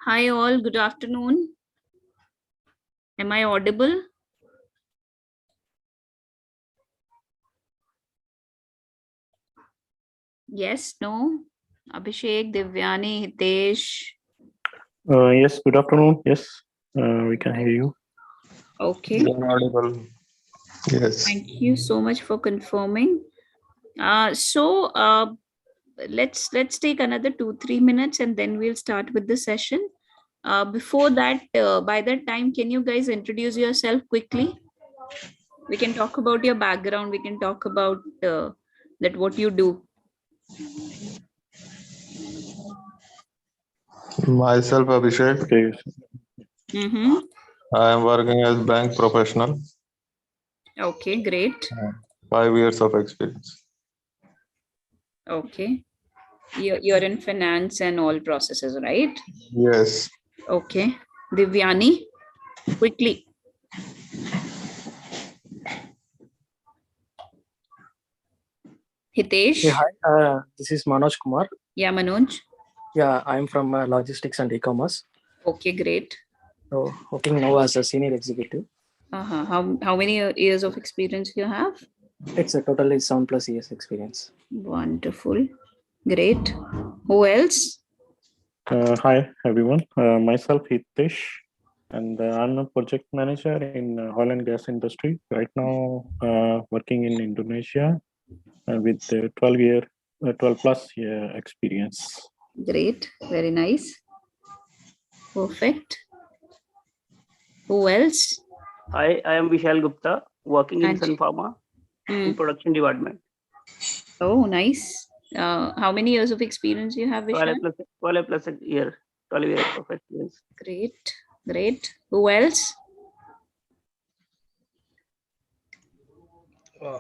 Hi all, good afternoon. Am I audible? Yes, no? Abhishek, Divyani, Hitesh. Yes, good afternoon. Yes, we can hear you. Okay, You are audible. Yes. thank you so much for confirming. So let's take another 2-3 minutes and then we'll start with the session. Before that, by that time, can you guys introduce yourself quickly? We can talk about your background. We can talk about that what you do. Myself, Abhishek. Okay. Mm-hmm. I am working as bank professional. Okay, great. 5 years of experience. Okay. You're in finance and all processes, right? Yes. Okay. Divyani, quickly. Hitesh. Hey, hi. This is Manoj Kumar. Yeah, Manoj. Yeah, I'm from logistics and e-commerce. Okay, great. So working now as a senior executive. How many years of experience you have? It's a totally 7+ years experience. Wonderful. Great. Who else? Hi, everyone. Myself, Hitesh, and I'm a project manager in oil and gas industry. Right now, working in Indonesia with 12 plus year experience. Great. Very nice. Perfect. Who else? Hi, I am Vishal Gupta, working in And- Sun Pharma in production department. Oh, nice. How many years of experience you have, Vishal? 12 plus a year, 12 years of experience. Great. Great. Who else?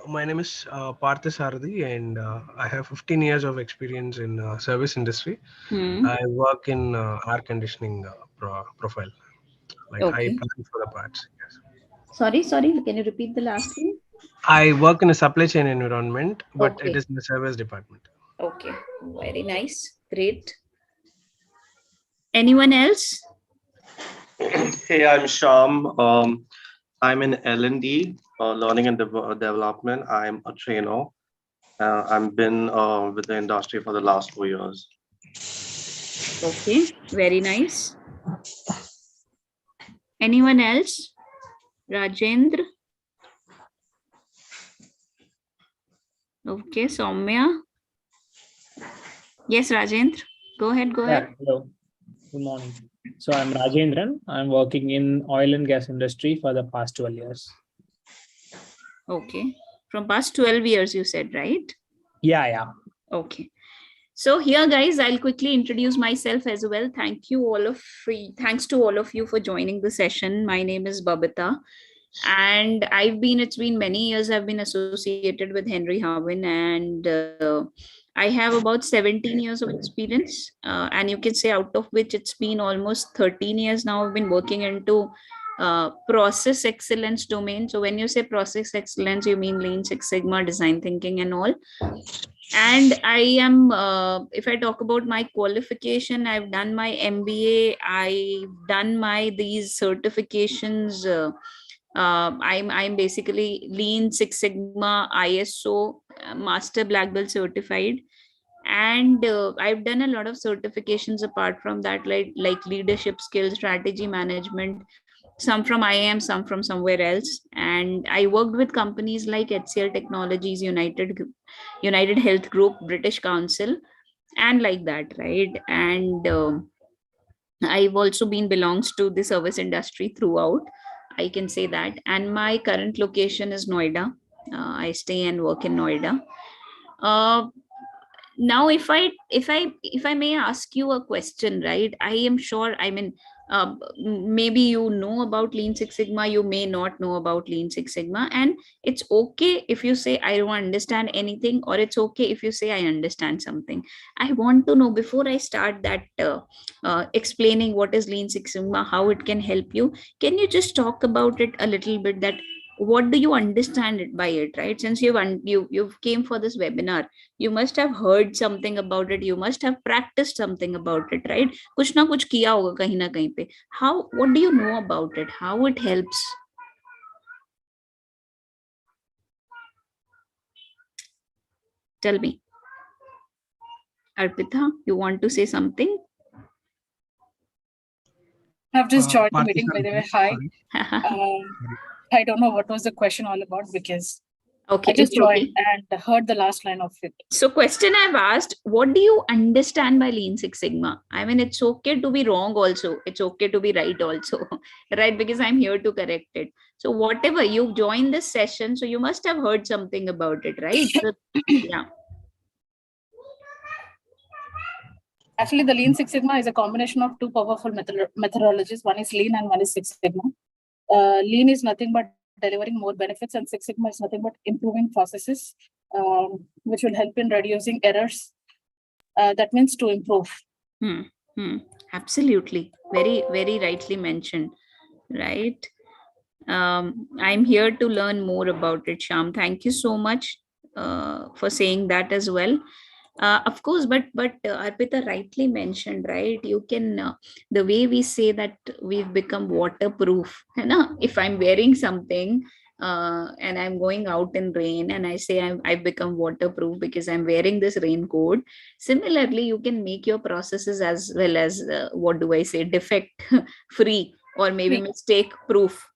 My name is Parth Sarthi, and I have 15 years of experience in service industry. I work in air conditioning profile. Like I Okay. plan for the parts. Yes. Sorry. Can you repeat the last thing? I work in a supply chain environment, but Okay. it is in the service department. Okay. Very nice. Great. Anyone else? Hey, I'm Sham. I'm in L&D, learning and development. I'm a trainer. I've been with the industry for the last 4 years. Okay. Very nice. Anyone else? Rajendra? Okay. Soumya? Yes, Rajendra. Go ahead. Yeah, hello. Good morning. So I'm Rajendran. I'm working in oil and gas industry for the past 12 years. Okay. From past 12 years, you said, right? Yeah. Okay. So here, guys, I'll quickly introduce myself as well. Thanks to all of you for joining the session. My name is Babita, and it's been many years I've been associated with Henry Harvin, and I have about 17 years of experience, and you can say out of which it's been almost 13 years now I've been working into process excellence domain. So when you say process excellence, you mean Lean Six Sigma, design thinking and all. And I am, if I talk about my qualification, I've done my MBA, I've done these certifications. I'm basically Lean Six Sigma, ISO, Master Black Belt certified. And I've done a lot of certifications apart from that, like leadership skills, strategy management, some from IIM, some from somewhere else. And I worked with companies like HCL Technologies, United Health Group, British Council, and like that, right? And I've also belongs to the service industry throughout, I can say that. And my current location is Noida. I stay and work in Noida. Now if I may ask you a question, right? I am sure, maybe you know about Lean Six Sigma, you may not know about Lean Six Sigma, and it's okay if you say I don't understand anything, or it's okay if you say I understand something. I want to know, before I start that explaining what is Lean Six Sigma, how it can help you, can you just talk about it a little bit, that what do you understand it by it, right? Since you've came for this webinar, you must have heard something about it, you must have practiced something about it, right? Kuch na kuch kiya hoga kahin na kahin pe. What do you know about it? How it helps? Tell me. Arpita, you want to say something? I've just joined the Partha meeting, by the way. Sarthi, Hi. sorry. I don't know what was the question all about because Okay, I just it's okay. joined and heard the last line of it. So question I've asked, what do you understand by Lean Six Sigma? I mean, it's okay to be wrong also. It's okay to be right also, right? Because I'm here to correct it. So whatever, you've joined this session, so you must have heard something about it, right? So, yeah. Actually, the Lean Six Sigma is a combination of two powerful methodologies. One is Lean and one is Six Sigma. Lean is nothing but delivering more benefits, and Six Sigma is nothing but improving processes, which will help in reducing errors. That means to improve. Absolutely. Very, very rightly mentioned, right? I'm here to learn more about it, Shyam. Thank you so much for saying that as well. Of course, but Arpita rightly mentioned, right? You can, the way we say that we've become waterproof, if I'm wearing something and I'm going out in rain and I say I've become waterproof because I'm wearing this raincoat. Similarly, you can make your processes as well as, what do I say, defect free or maybe mistake proof.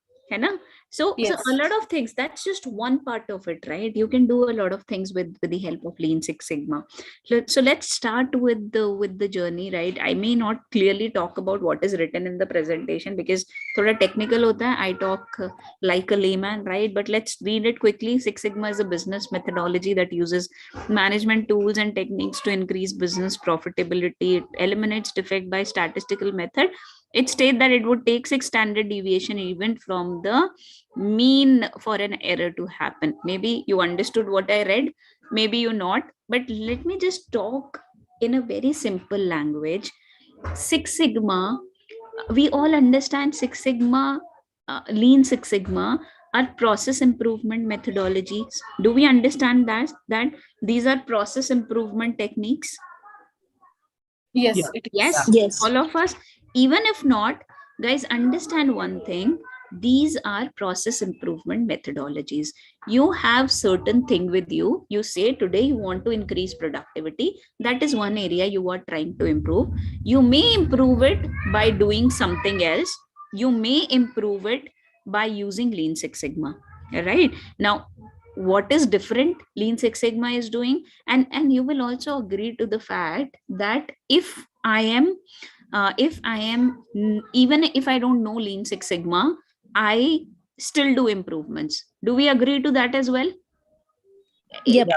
So a lot of things, that's just one part of it, right? You can do a lot of things with the help of Lean Six Sigma. So let's start with the journey, right? I may not clearly talk about what is written in the presentation because thoda technical hota hai. I talk like a layman, right? But let's read it quickly. Six Sigma is a business methodology that uses management tools and techniques to increase business profitability. It eliminates defect by statistical method. It states that it would take 6 standard deviation event from the mean for an error to happen. Maybe you understood what I read, maybe you not, but let me just talk in a very simple language. Six Sigma, we all understand Six Sigma, Lean Six Sigma are process improvement methodologies. Do we understand that these are process improvement techniques? Yes, Yeah. it is. Yes, all of us. Even if not, guys, understand one thing. These are process improvement methodologies. You have certain thing with you. You say today you want to increase productivity. That is one area you are trying to improve. You may improve it by doing something else. You may improve it by using Lean Six Sigma. Right? Now, what is different Lean Six Sigma is doing? And you will also agree to the fact that if I am even if I don't know Lean Six Sigma, I still do improvements. Do we agree to that as well? Yep.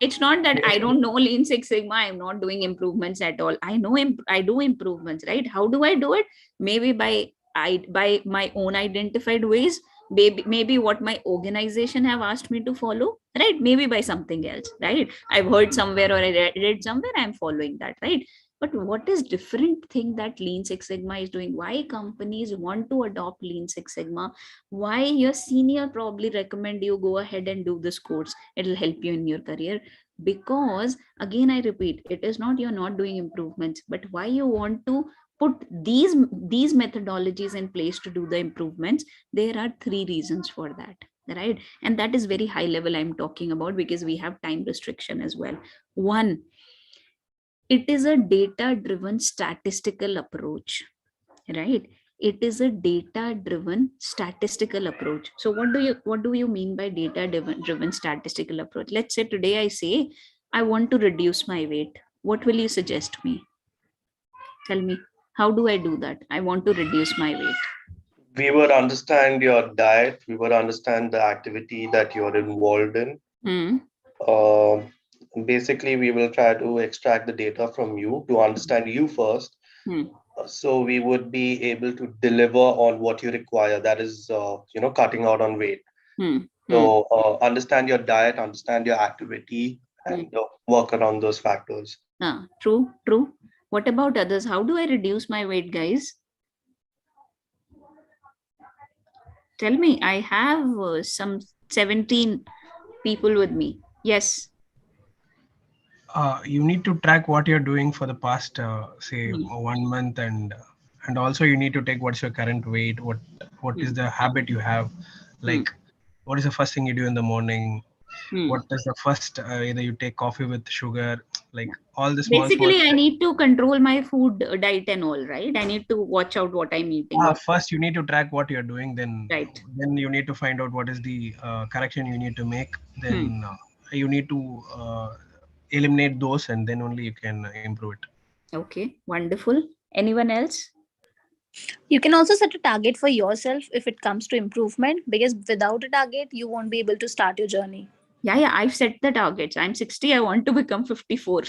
It's not that I don't know Lean Six Sigma, I'm not doing improvements at all. I know I do improvements, right? How do I do it? Maybe by my own identified ways, maybe what my organization have asked me to follow, right? Maybe by something else, right? I've heard somewhere or I read somewhere, I'm following that, right? But what is different thing that Lean Six Sigma is doing? Why companies want to adopt Lean Six Sigma? Why your senior probably recommend you go ahead and do this course? It'll help you in your career. Because again, I repeat, it is not you're not doing improvements, but why you want to put these methodologies in place to do the improvements. There are 3 reasons for that, right? And that is very high level I'm talking about because we have time restriction as well. One, it is a data driven statistical approach, right? It is a data driven statistical approach. So what do you mean by data driven statistical approach? Let's say today I say I want to reduce my weight. What will you suggest me? Tell me, how do I do that? I want to reduce my weight. We would understand your diet. We would understand the activity that you're involved in. Basically, we will try to extract the data from you to understand you first. So we would be able to deliver on what you require. That is, cutting out on weight. So understand your diet, understand your activity, and work around those factors. True. What about others? How do I reduce my weight, guys? Tell me, I have some 17 people with me. Yes. You need to track what you're doing for the past, say, 1 month, and also you need to take what's your current weight, what is the habit you have, like what is the first thing you do in the morning, what is the first either you take coffee with sugar, like all the small Basically, I need to control my food diet and all, right? I need to watch out what I'm eating. First you need to track what you're doing, then Right. then you need to find out what is the correction you need to make, then you need to eliminate those, and then only you can improve it. Okay, wonderful. Anyone else? You can also set a target for yourself if it comes to improvement, because without a target, you won't be able to start your journey. Yeah, I've set the targets. I'm 60. I want to become 54.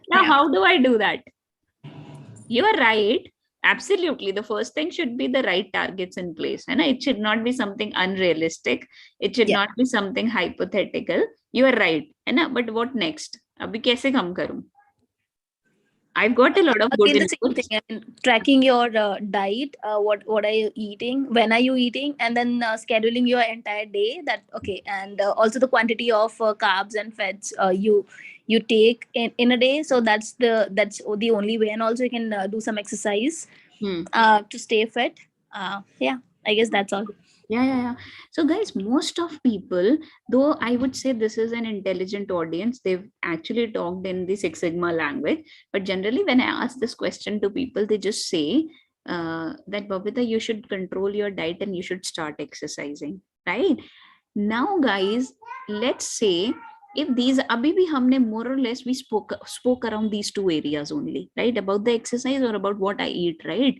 Now, how do I do that? You are right. Absolutely. The first thing should be the right targets in place. And it should not be something unrealistic. It should not be something hypothetical. You are right. But what next? Abhi kaise kam karu? I've got a lot of good inputs. Tracking your diet, what are you eating, when are you eating, and then scheduling your entire day. That okay, and also the quantity of carbs and fats you take in a day. So that's the only way. And also you can do some exercise to stay fit. Yeah, I guess that's all. Yeah. So guys, most of people, though I would say this is an intelligent audience, they've actually talked in the Six Sigma language. But generally, when I ask this question to people, they just say that, Babita, you should control your diet and you should start exercising, right? Now, guys, let's say if these, abhi bhi humne more or less, we spoke around these two areas only, right? About the exercise or about what I eat, right?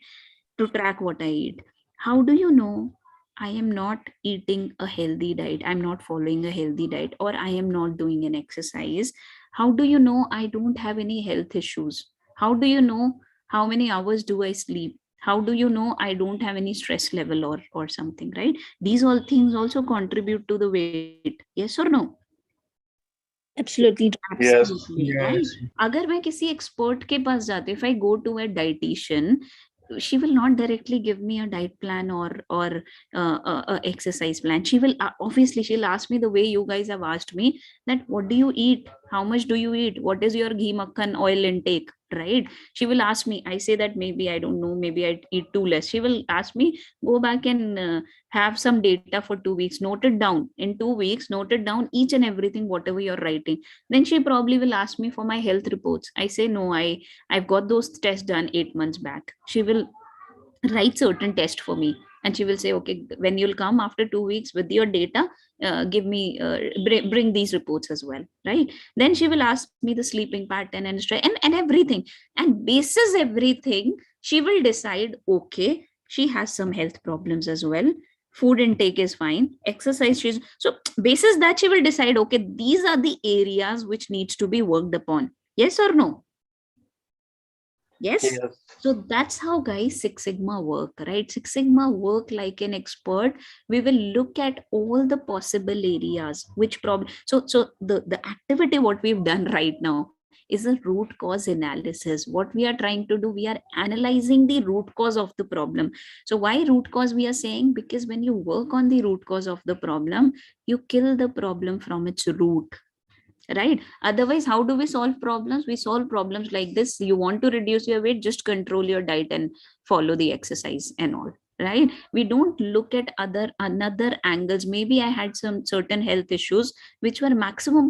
To track what I eat. How do you know I am not eating a healthy diet, I'm not following a healthy diet, or I am not doing an exercise? How do you know I don't have any health issues? How do you know how many hours do I sleep? How do you know I don't have any stress level or something, right? These all things also contribute to the weight. Yes or no? Absolutely. Absolutely, right? अगर मैं किसी expert के पास जाती, if I go to a dietitian, she will not directly give me a diet plan or a exercise plan. She will obviously she'll ask me the way you guys have asked me, that what do you eat, how much do you eat, what is your ghee makhan oil intake, right? She will ask me. I say that maybe I don't know, maybe I eat too less. She will ask me, go back and have some data for 2 weeks, note it down. In 2 weeks, note it down, each and everything whatever you're writing. Then she probably will ask me for my health reports. I say no, I've got those tests done 8 months back. She will write certain tests for me, and she will say, okay, when you'll come after 2 weeks with your data, give me bring these reports as well, right? Then she will ask me the sleeping pattern and stress and everything, and basis everything, she will decide, okay, she has some health problems as well, food intake is fine, exercise she's so basis that she will decide, okay, these are the areas which needs to be worked upon. Yes or no? Yes. So that's how, guys, Six Sigma work, right? Six Sigma work like an expert. We will look at all the possible areas, which problem. So the activity what we've done right now is a root cause analysis. What we are trying to do, we are analyzing the root cause of the problem. So why root cause we are saying? Because when you work on the root cause of the problem, you kill the problem from its root. Right? Otherwise, how do we solve problems? We solve problems like this. You want to reduce your weight, just control your diet and follow the exercise and all, right? We don't look at another angles. Maybe I had some certain health issues which was maximum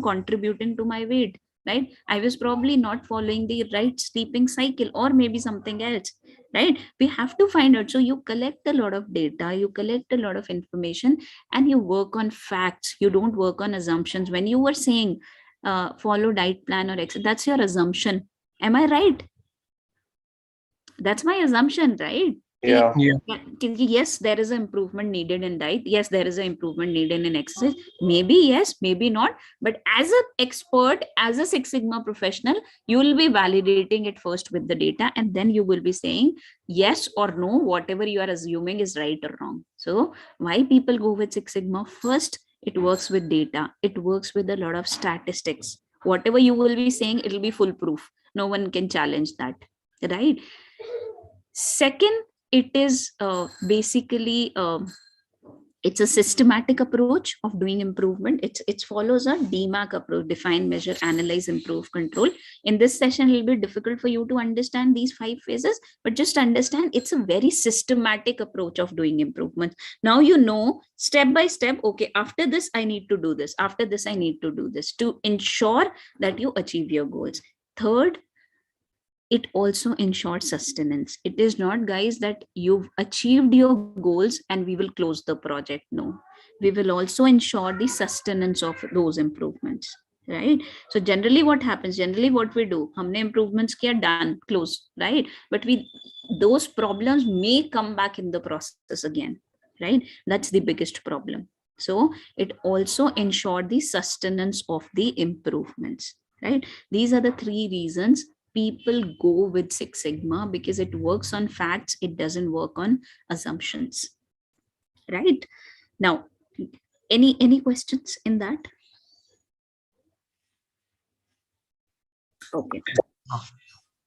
contributing to my weight, right? I was probably not following the right sleeping cycle, or maybe something else, right? We have to find out. So you collect a lot of data, you collect a lot of information, and you work on facts. You don't work on assumptions. When you were saying follow diet plan or exercise, that's your assumption. Am I right? That's my assumption, right? Yeah. Yes, there is an improvement needed in diet. Yes, there is an improvement needed in exercise. Maybe yes, maybe not. But as an expert, as a Six Sigma professional, you will be validating it first with the data, and then you will be saying yes or no, whatever you are assuming is right or wrong. So why people go with Six Sigma? First, it works with data. It works with a lot of statistics. Whatever you will be saying, it will be foolproof. No one can challenge that, right? Second, it is basically it's a systematic approach of doing improvement. It follows a DMAIC approach: define, measure, analyze, improve, control. In this session, it will be difficult for you to understand these 5 phases, but just understand it's a very systematic approach of doing improvements. Now you know step by step, okay, after this I need to do this, after this I need to do this, to ensure that you achieve your goals. Third, it also ensures sustenance. It is not, guys, that you've achieved your goals and we will close the project. No, we will also ensure the sustenance of those improvements, right? So generally what happens, generally what we do, humne improvements kiya, done, close, right? But those problems may come back in the process again, right? That's the biggest problem. So it also ensures the sustenance of the improvements, right? These are the 3 reasons people go with Six Sigma, because it works on facts, it doesn't work on assumptions, right? Now, any questions in that? Okay.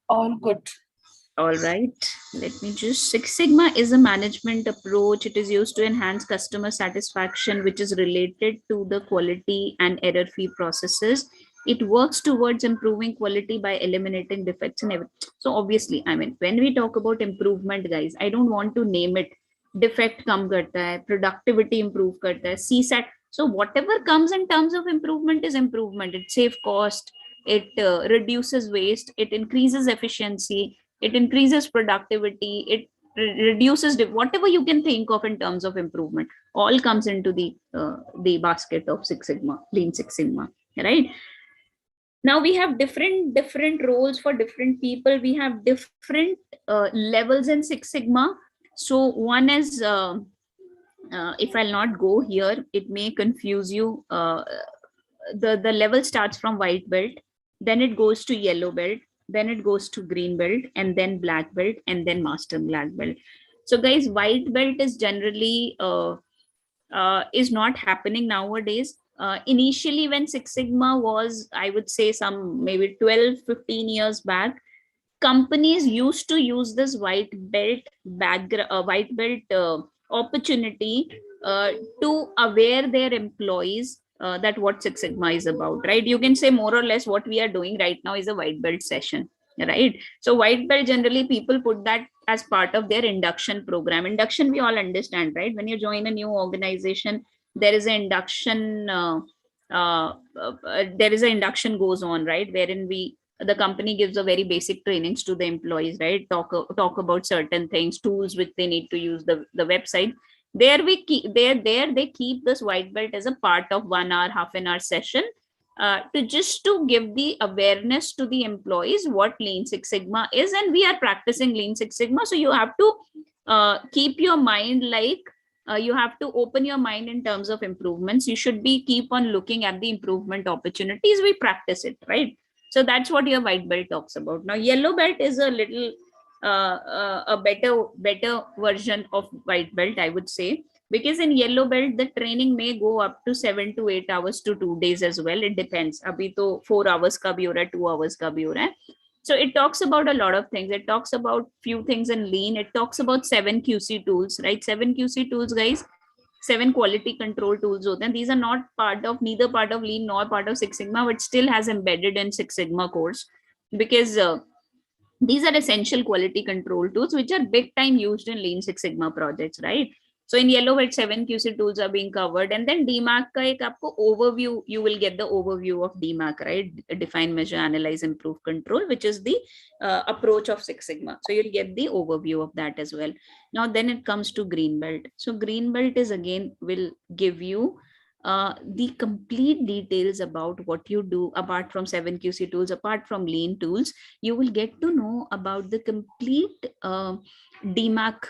All good. All right, let me just, Six Sigma is a management approach. It is used to enhance customer satisfaction, which is related to the quality and error-free processes. It works towards improving quality by eliminating defects in everything. So obviously, I mean, when we talk about improvement, guys, I don't want to name it defect kam karta hai, productivity improve karta hai, CSAT. So whatever comes in terms of improvement is improvement. It saves cost, it reduces waste, it increases efficiency, it increases productivity, it reduces whatever you can think of in terms of improvement, all comes into the basket of Six Sigma, Lean Six Sigma, right? Now we have different roles for different people. We have different levels in Six Sigma. So one is, if I'll not go here, it may confuse you. The level starts from white belt, then it goes to yellow belt, then it goes to green belt, and then black belt, and then master black belt. So guys, white belt is generally is not happening nowadays. Initially, when Six Sigma was, I would say, some maybe 12-15 years back, companies used to use this white belt opportunity to aware their employees that what Six Sigma is about, right? You can say more or less what we are doing right now is a white belt session, right? So white belt, generally people put that as part of their induction program. Induction, we all understand, right? When you join a new organization, there is an induction goes on, right, wherein the company gives a very basic trainings to the employees, right? Talk about certain things, tools which they need to use, the website. There they keep this white belt as a part of 1 hour, half an hour session, to give the awareness to the employees what Lean Six Sigma is, and we are practicing Lean Six Sigma. So you have to keep your mind like, you have to open your mind in terms of improvements. You should keep on looking at the improvement opportunities. We practice it, right? So that's what your white belt talks about. Now yellow belt is a little a better version of white belt, I would say, because in yellow belt the training may go up to 7 to 8 hours to 2 days as well. It depends. Abhi to 4 hours ka bhi ho raha hai, 2 hours ka bhi ho raha hai. So it talks about a lot of things. It talks about few things in Lean. It talks about 7 QC tools, right? 7 QC tools, guys. 7 quality control tools. And these are not neither part of Lean nor part of Six Sigma, but still has embedded in Six Sigma course, because these are essential quality control tools which are big time used in Lean Six Sigma projects, right? So in yellow belt, 7 QC tools are being covered, and then DMAIC ka ek aapko overview, you will get the overview of DMAIC, right? Define, measure, analyze, improve, control, which is the approach of Six Sigma. So you'll get the overview of that as well. Now then it comes to green belt. So green belt is again will give you the complete details about what you do. Apart from 7 QC tools, apart from Lean tools, you will get to know about the complete DMAIC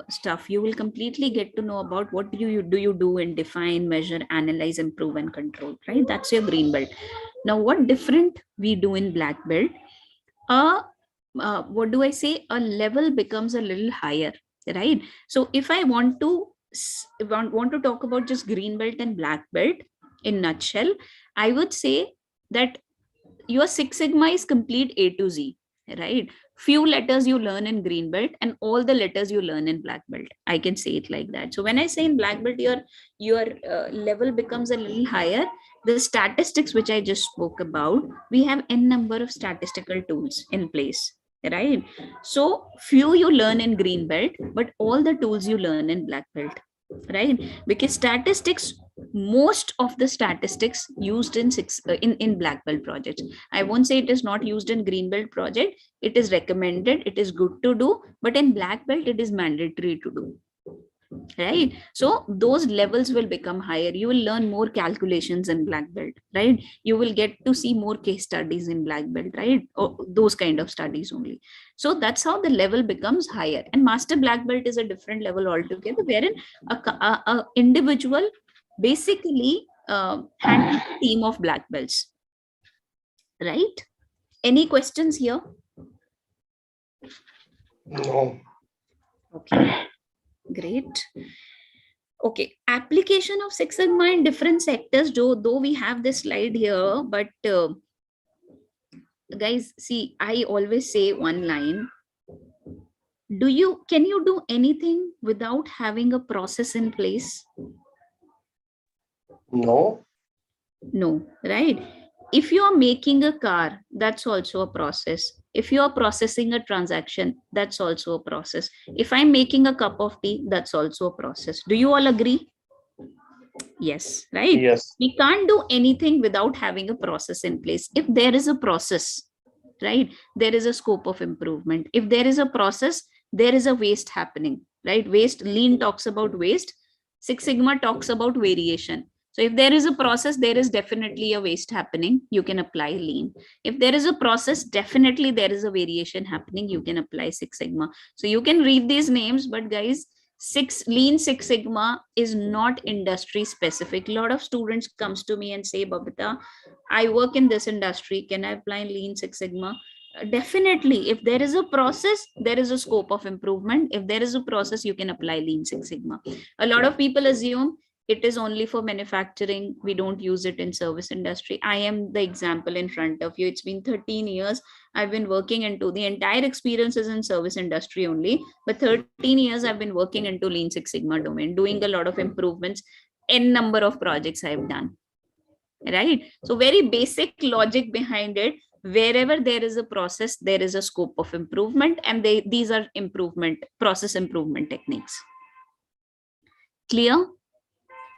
stuff. You will completely get to know about what do you do in define, measure, analyze, improve, and control, right? That's your green belt. Now what different we do in black belt? What do I say? A level becomes a little higher, right? So if I want to talk about just green belt and black belt in nutshell, I would say that your Six Sigma is complete A to Z, right? Few letters you learn in green belt and all the letters you learn in black belt. I can say it like that. So when I say in black belt, your level becomes a little higher. The statistics which I just spoke about, we have n number of statistical tools in place, right? So few you learn in green belt, but all the tools you learn in black belt, right? Because statistics, most of the statistics used in black belt projects. I won't say it is not used in green belt project. It is recommended, it is good to do, but in black belt it is mandatory to do, right? So those levels will become higher. You will learn more calculations in black belt, right? You will get to see more case studies in black belt, right? Or those kind of studies only. So that's how the level becomes higher. And master black belt is a different level altogether, wherein a individual basically handles a team of black belts, right? Any questions here? No. Okay, great. Okay, application of Six Sigma in different sectors, though we have this slide here, but guys, see, I always say one line. Can you do anything without having a process in place? No. No, right? If you are making a car, that's also a process. If you are processing a transaction, that's also a process. If I'm making a cup of tea, that's also a process. Do you all agree? Yes, right? Yes. We can't do anything without having a process in place. If there is a process, right, there is a scope of improvement. If there is a process, there is a waste happening, right? Waste, lean talks about waste. Six Sigma talks about variation. So if there is a process, there is definitely a waste happening. You can apply lean. If there is a process, definitely there is a variation happening. You can apply Six Sigma. So you can read these names, but guys, Lean Six Sigma is not industry specific. A lot of students comes to me and say, Babita, I work in this industry. Can I apply Lean Six Sigma? Definitely. If there is a process, there is a scope of improvement. If there is a process, you can apply Lean Six Sigma. A lot of people assume it is only for manufacturing. We don't use it in service industry. I am the example in front of you. It's been 13 years. I've been working into the entire experiences in service industry only, but 13 years I've been working into Lean Six Sigma domain, doing a lot of improvements. N number of projects I've done, right? So very basic logic behind it. Wherever there is a process, there is a scope of improvement, and these are process improvement techniques. Clear?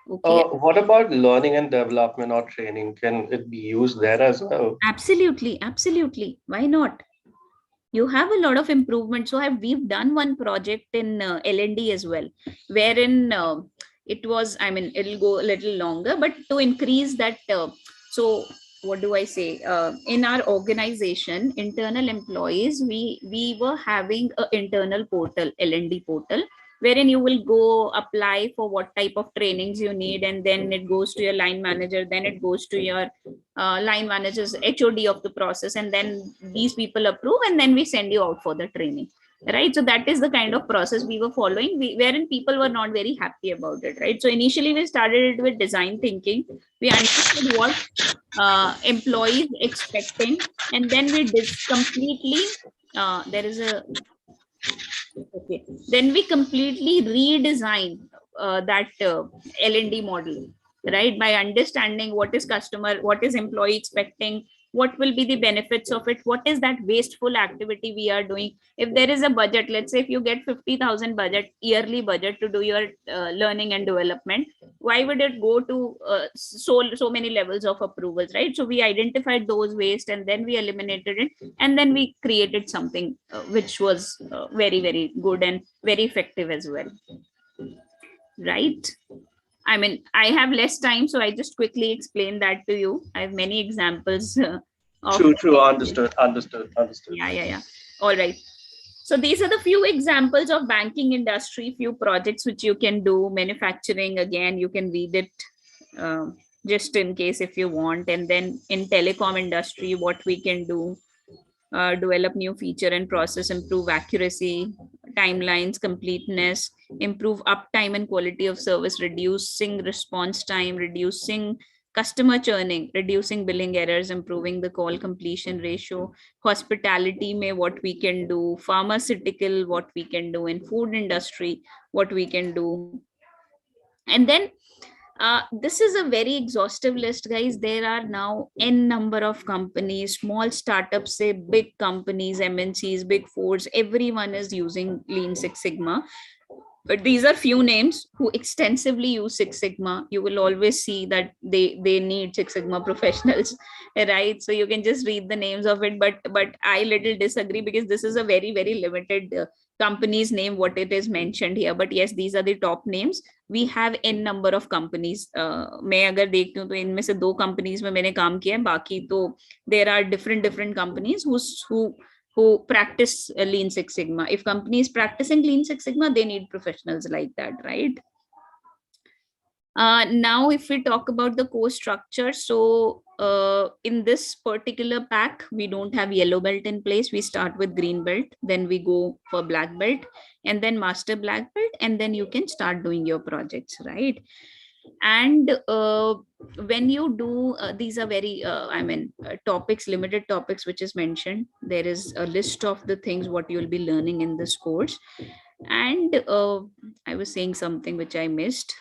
Okay. What about learning and development or training? Can it be used there as well? Absolutely, absolutely. Why not? You have a lot of improvement. So we've done one project in L&D as well, wherein it was, I mean, it'll go a little longer, but to increase that. So what do I say? In our organization, internal employees, we were having an internal portal, L&D portal, wherein you will go apply for what type of trainings you need, and then it goes to your line manager, then it goes to your line manager's HOD of the process, and then these people approve, and then we send you out for the training, right? So that is the kind of process we were following, wherein people were not very happy about it, right? So initially we started it with design thinking. We understood what employees expecting, and then we did completely then we completely redesign that L&D model, right? By understanding what is customer, what is employee expecting, what will be the benefits of it, what is that wasteful activity we are doing. If there is a budget, let's say if you get 50,000 yearly budget to do your learning and development, why would it go to so many levels of approvals, right? So we identified those waste, and then we eliminated it, and then we created something which was very, very good and very effective as well, right? I mean, I have less time, so I just quickly explain that to you. I have many examples. True. Understood. Yeah. All right. So these are the few examples of banking industry, few projects which you can do. Manufacturing, again, you can read it just in case if you want. And then in telecom industry, what we can do. Develop new feature and process, improve accuracy, timelines, completeness, improve uptime and quality of service, reducing response time, reducing customer churning, reducing billing errors, improving the call completion ratio, hospitality mein what we can do, pharmaceutical what we can do, in food industry what we can do. And then this is a very exhaustive list, guys. There are now n number of companies, small startups, say big companies, MNCs, big fours, everyone is using Lean Six Sigma. But these are few names who extensively use Six Sigma. You will always see that they need Six Sigma professionals, right? So you can just read the names of it. But I little disagree, because this is a very, very limited company's name what it is mentioned here. But yes, these are the top names. We have n number of companies. मैं अगर देखती हूँ तो इनमें से 2 companies में मैंने काम किया है, बाकी तो there are different companies who practice Lean Six Sigma. If company is practicing Lean Six Sigma, they need professionals like that, right? Now, if we talk about the course structure, so in this particular pack, we don't have yellow belt in place. We start with green belt, then we go for black belt, and then master black belt, and then you can start doing your projects, right? And when you do, these are very, topics, limited topics, which is mentioned. There is a list of the things what you'll be learning in this course. And I was saying something which I missed.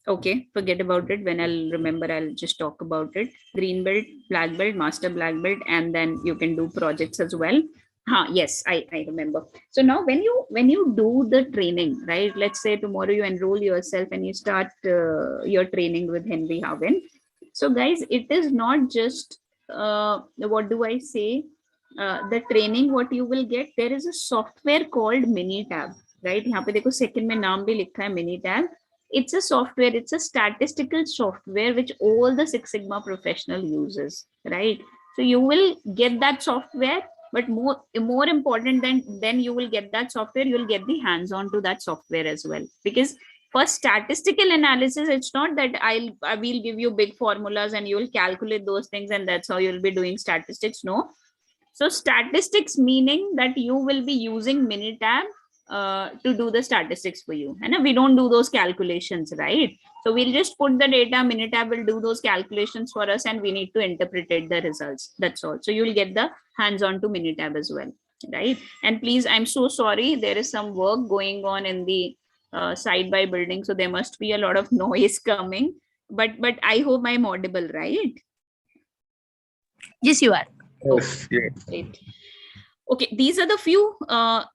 Okay, forget about it. When I'll remember, I'll just talk about it. Green belt, black belt, master black belt, and then you can do projects as well. Yes, I remember. So now when you do the training, right? Let's say tomorrow you enroll yourself and you start your training with Henry Harvin. So guys, it is not just what do I say? The training what you will get. There is a software called Minitab, right? यहाँ पे देखो second में नाम भी लिखा है Minitab. It's a software. It's a statistical software which all the Six Sigma professional uses, right? So you will get that software. But more important than you will get that software, you will get the hands-on to that software as well. Because for statistical analysis, it's not that I will give you big formulas and you will calculate those things and that's how you'll be doing statistics. No. So statistics meaning that you will be using Minitab to do the statistics for you. And we don't do those calculations, right? So we'll just put the data, Minitab will do those calculations for us and we need to interpret the results. That's all. So you'll get the hands-on to Minitab as well, right? And please, I'm so sorry, there is some work going on in the side by building, so there must be a lot of noise coming. But I hope I'm audible, right? Yes, you are. Yes, yes. Great. Okay, these are the few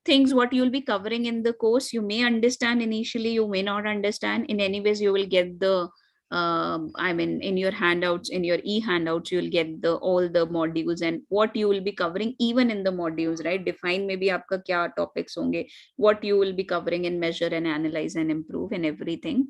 things what you'll be covering in the course. You may understand initially, you may not understand. In any ways, you will get the in your handouts, in your e-handouts, you'll get all the modules and what you will be covering even in the modules, right? Define maybe aapka kya topics honge, what you will be covering in measure and analyze and improve and everything.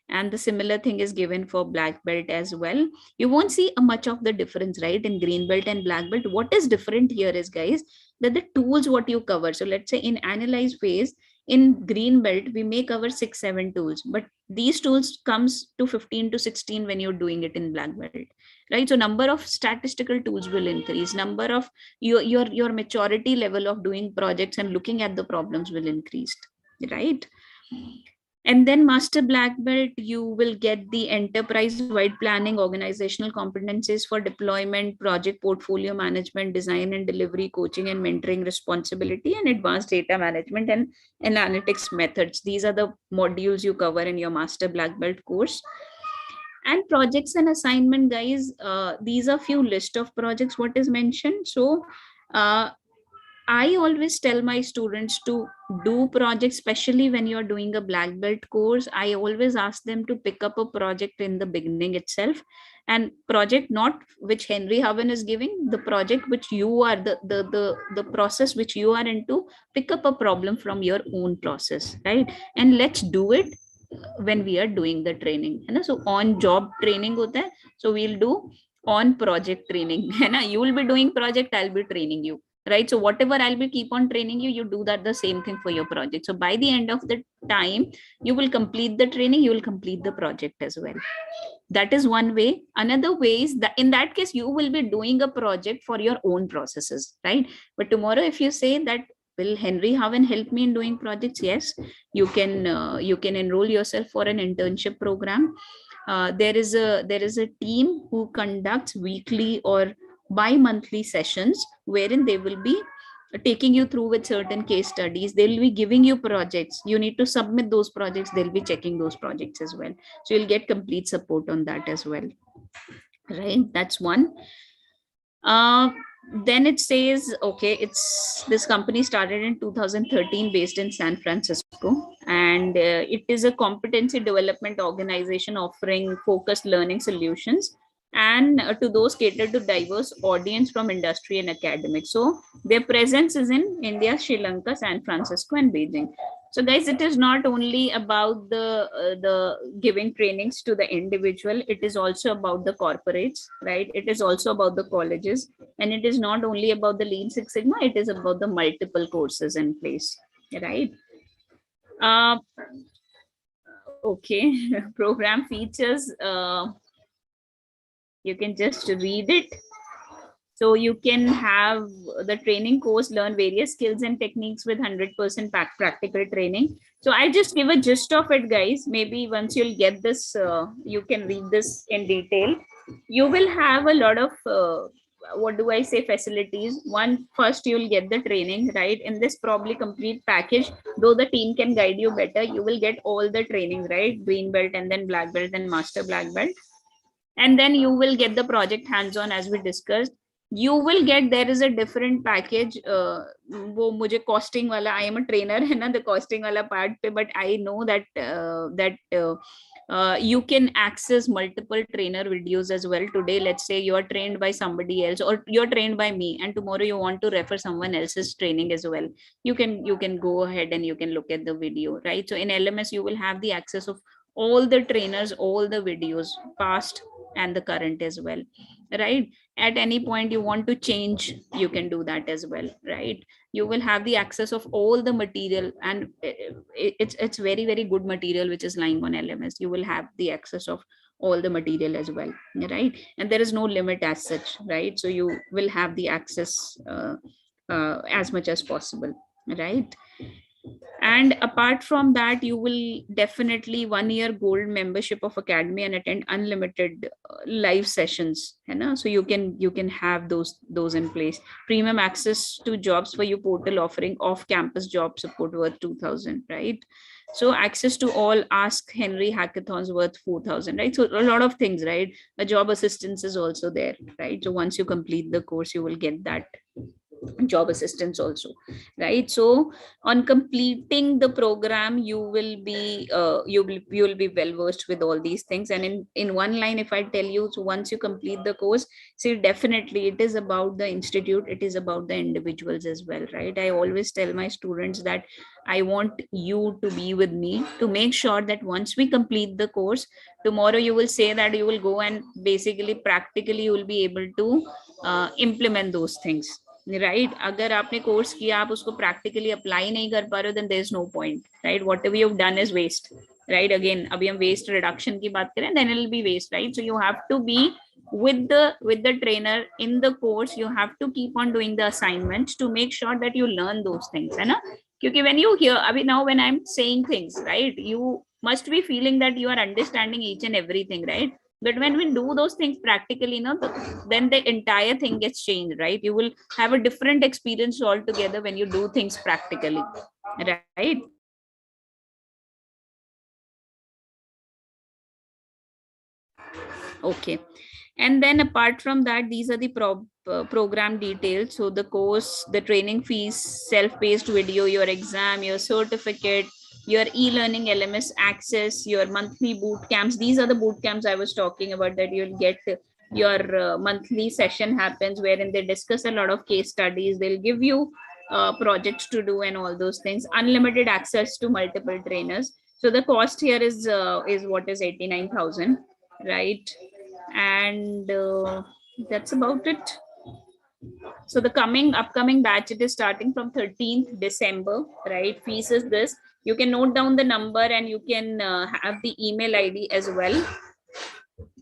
And the similar thing is given for black belt as well. You won't see much of the difference, right? In green belt and black belt. What is different here is, guys, that the tools what you cover. So let's say in analyze phase, in green belt, we may cover 6-7 tools, but these tools comes to 15 to 16 when you're doing it in black belt, right? So number of statistical tools will increase, number of your maturity level of doing projects and looking at the problems will increase, right? And then master black belt, you will get the enterprise-wide planning, organizational competencies for deployment, project portfolio management, design and delivery, coaching and mentoring responsibility, and advanced data management and analytics methods. These are the modules you cover in your master black belt course. And projects and assignment, guys, these are few list of projects what is mentioned. So I always tell my students to do projects, especially when you're doing a black belt course. I always ask them to pick up a project in the beginning itself, and project not which Henry Harvin is giving, the project which you are, the process which you are into, pick up a problem from your own process, right? And let's do it when we are doing the training. So on job training hota hai, so we'll do on project training. You will be doing project, I'll be training you. Right, so whatever I'll be keep on training you, you do that the same thing for your project. So by the end of the time, you will complete the training, you will complete the project as well. That is one way. Another way is that in that case, you will be doing a project for your own processes, right? But tomorrow, if you say that will Henry Harvin help me in doing projects? Yes, you can enroll yourself for an internship program. There is a team who conducts weekly or bi-monthly sessions wherein they will be taking you through with certain case studies. They'll be giving you projects. You need to submit those projects. They'll be checking those projects as well. So you'll get complete support on that as well. Right, that's one. Then it says, okay, this company started in 2013 based in San Francisco, and it is a competency development organization offering focused learning solutions and to those catered to diverse audience from industry and academics. So their presence is in India, Sri Lanka, San Francisco, and Beijing. So guys, it is not only about the giving trainings to the individual, it is also about the corporates, right? It is also about the colleges, and it is not only about the Lean Six Sigma, it is about the multiple courses in place, right? Okay, program features, you can just read it. So you can have the training course, learn various skills and techniques with 100% practical training. So I'll just give a gist of it, guys. Maybe once you'll get this, you can read this in detail. You will have a lot of, what do I say, facilities. One, first you'll get the training, right? In this probably complete package, though the team can guide you better, you will get all the trainings, right? Green belt and then black belt and master black belt. And then you will get the project hands-on as we discussed. You will get, there is a different package, wo mujhe costing wala, I am a trainer hai na, the costing wala part pe, but I know that you can access multiple trainer videos as well. Today, let's say you are trained by somebody else, or you're trained by me, and tomorrow you want to refer someone else's training as well. You can go ahead and you can look at the video, right? So in LMS, you will have the access of all the trainers, all the videos, past and the current as well, right? At any point you want to change, you can do that as well, right? You will have the access of all the material, and it's very, very good material which is lying on LMS. You will have the access of all the material as well, right? And there is no limit as such, right? So you will have the access as much as possible, right? And apart from that, you will definitely 1 year gold membership of Academy and attend unlimited live sessions, so you can have those in place. Premium access to jobs for you portal offering off campus job support worth 2,000, right? So access to all Ask Henry hackathons worth 4,000, right? So a lot of things, right? A job assistance is also there, right? So once you complete the course, you will get that job assistance also, right? So on completing the program, you will be well versed with all these things. And in one line, if I tell you, so once you complete the course, see, definitely it is about the institute, it is about the individuals as well, right? I always tell my students that I want you to be with me to make sure that once we complete the course, tomorrow you will say that you will go and basically practically you will be able to implement those things, right? अगर आपने course किया, आप उसको practically apply नहीं कर पा रहे हो, then there is no point, right? Whatever you've done is waste, right? Again, अभी हम waste reduction की बात करें, then it will be waste, right? So you have to be with the trainer in the course. You have to keep on doing the assignments to make sure that you learn those things, है ना? क्योंकि when you hear, अभी now when I'm saying things, right, you must be feeling that you are understanding each and everything, right? But when we do those things practically, then the entire thing gets changed, right? You will have a different experience altogether when you do things practically, right? Okay. And then apart from that, these are the program details. So the course, the training fees, self-paced video, your exam, your certificate, your e-learning LMS access, your monthly boot camps. These are the boot camps I was talking about, that you'll get your monthly session happens wherein they discuss a lot of case studies. They'll give you projects to do and all those things. Unlimited access to multiple trainers. So the cost here is what is 89,000, right? And that's about it. So the upcoming batch, it is starting from 13th December, right? Fees is this. You can note down the number and you can have the email ID as well.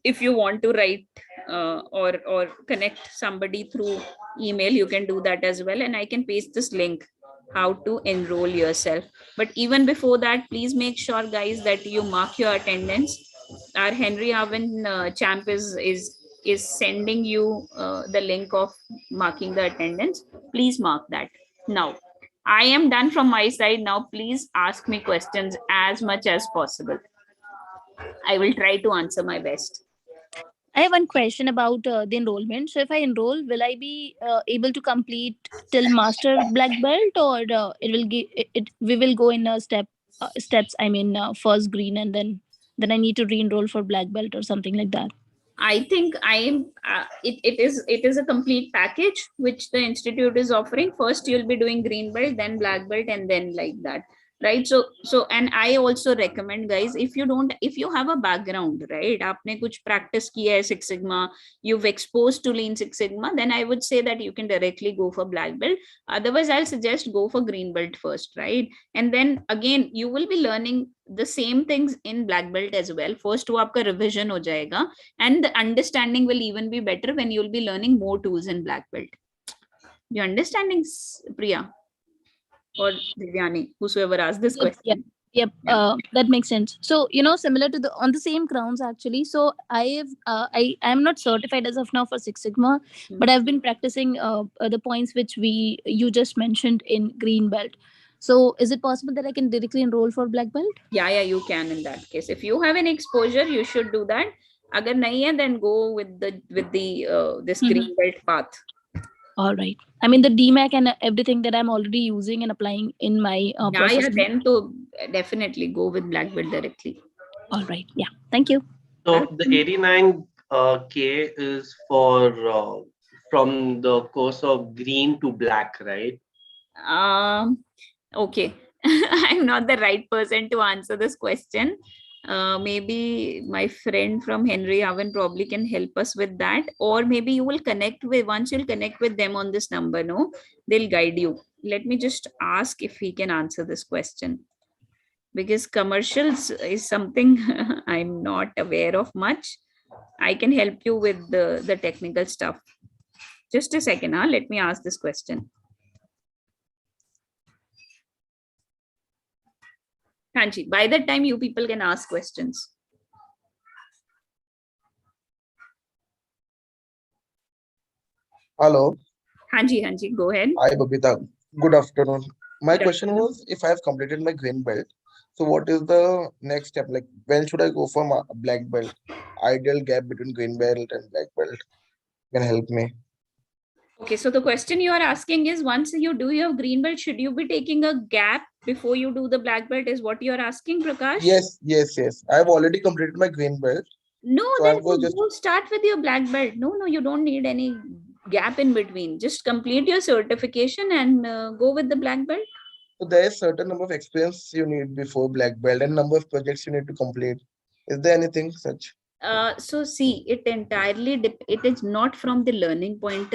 If you want to write or connect somebody through email, you can do that as well. And I can paste this link how to enroll yourself. But even before that, please make sure, guys, that you mark your attendance. Our Henry Harvin champ is sending you the link of marking the attendance. Please mark that. Now, I am done from my side. Now, please ask me questions as much as possible. I will try to answer my best. I have one question about the enrollment. So if I enroll, will I be able to complete till master black belt, or it will give it? We will go in a steps. I mean, first green, and then I need to re-enroll for black belt or something like that. I think I am. It is a complete package which the institute is offering. First, you'll be doing green belt, then black belt, and then like that, right? So and I also recommend, guys, if you have a background, right? आपने कुछ practice किया है Six Sigma, you've exposed to Lean Six Sigma, then I would say that you can directly go for black belt. Otherwise, I'll suggest go for green belt first, right? And then again, you will be learning the same things in black belt as well. First, वो आपका revision हो जाएगा. And the understanding will even be better when you'll be learning more tools in black belt. Your understanding, Priya or Divyani, whosoever asked this question. Yep. That makes sense. So, similar to on the same grounds actually. So I am not certified as of now for Six Sigma, but I've been practicing the points which you just mentioned in green belt. So is it possible that I can directly enroll for black belt? Yeah, you can in that case. If you have any exposure, you should do that. Agar nahi hai, then go with the this green belt path. All right. I mean, the DMAIC and everything that I'm already using and applying in my process. Yeah, then to definitely go with black belt directly. All right. Yeah. Thank you. So the 89K is for from the course of green to black, right? Okay. I'm not the right person to answer this question. Maybe my friend from Henry Harvin probably can help us with that, or maybe you will once you'll connect with them on this number, no, they'll guide you. Let me just ask if he can answer this question, because commercials is something I'm not aware of much. I can help you with the technical stuff. Just a second, let me ask this question. Hanji, by that time, you people can ask questions. Hello. Hanji, go ahead. Hi, Babita. Good afternoon. My question was, if I have completed my green belt, so what is the next step? Like, when should I go for my black belt? Ideal gap between green belt and black belt. Can help me. Okay, so the question you are asking is, once you do your green belt, should you be taking a gap before you do the black belt, is what you are asking, Prakash? Yes. I have already completed my green belt. No, so then you start with your black belt. No, you don't need any gap in between. Just complete your certification and go with the black belt. So there is certain number of experience you need before black belt and number of projects you need to complete. Is there anything such? So see, it entirely it is not from the learning point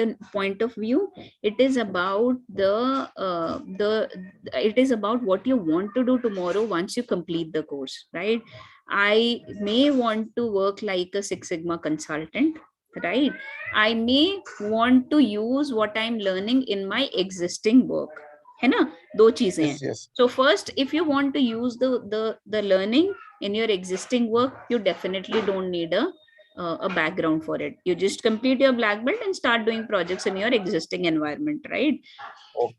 of view. It is about it is about what you want to do tomorrow once you complete the course, right? I may want to work like a Six Sigma consultant, right? I may want to use what I'm learning in my existing work. है ना, दो चीजें हैं. So first, if you want to use the learning in your existing work, you definitely don't need a background for it. You just complete your black belt and start doing projects in your existing environment, right?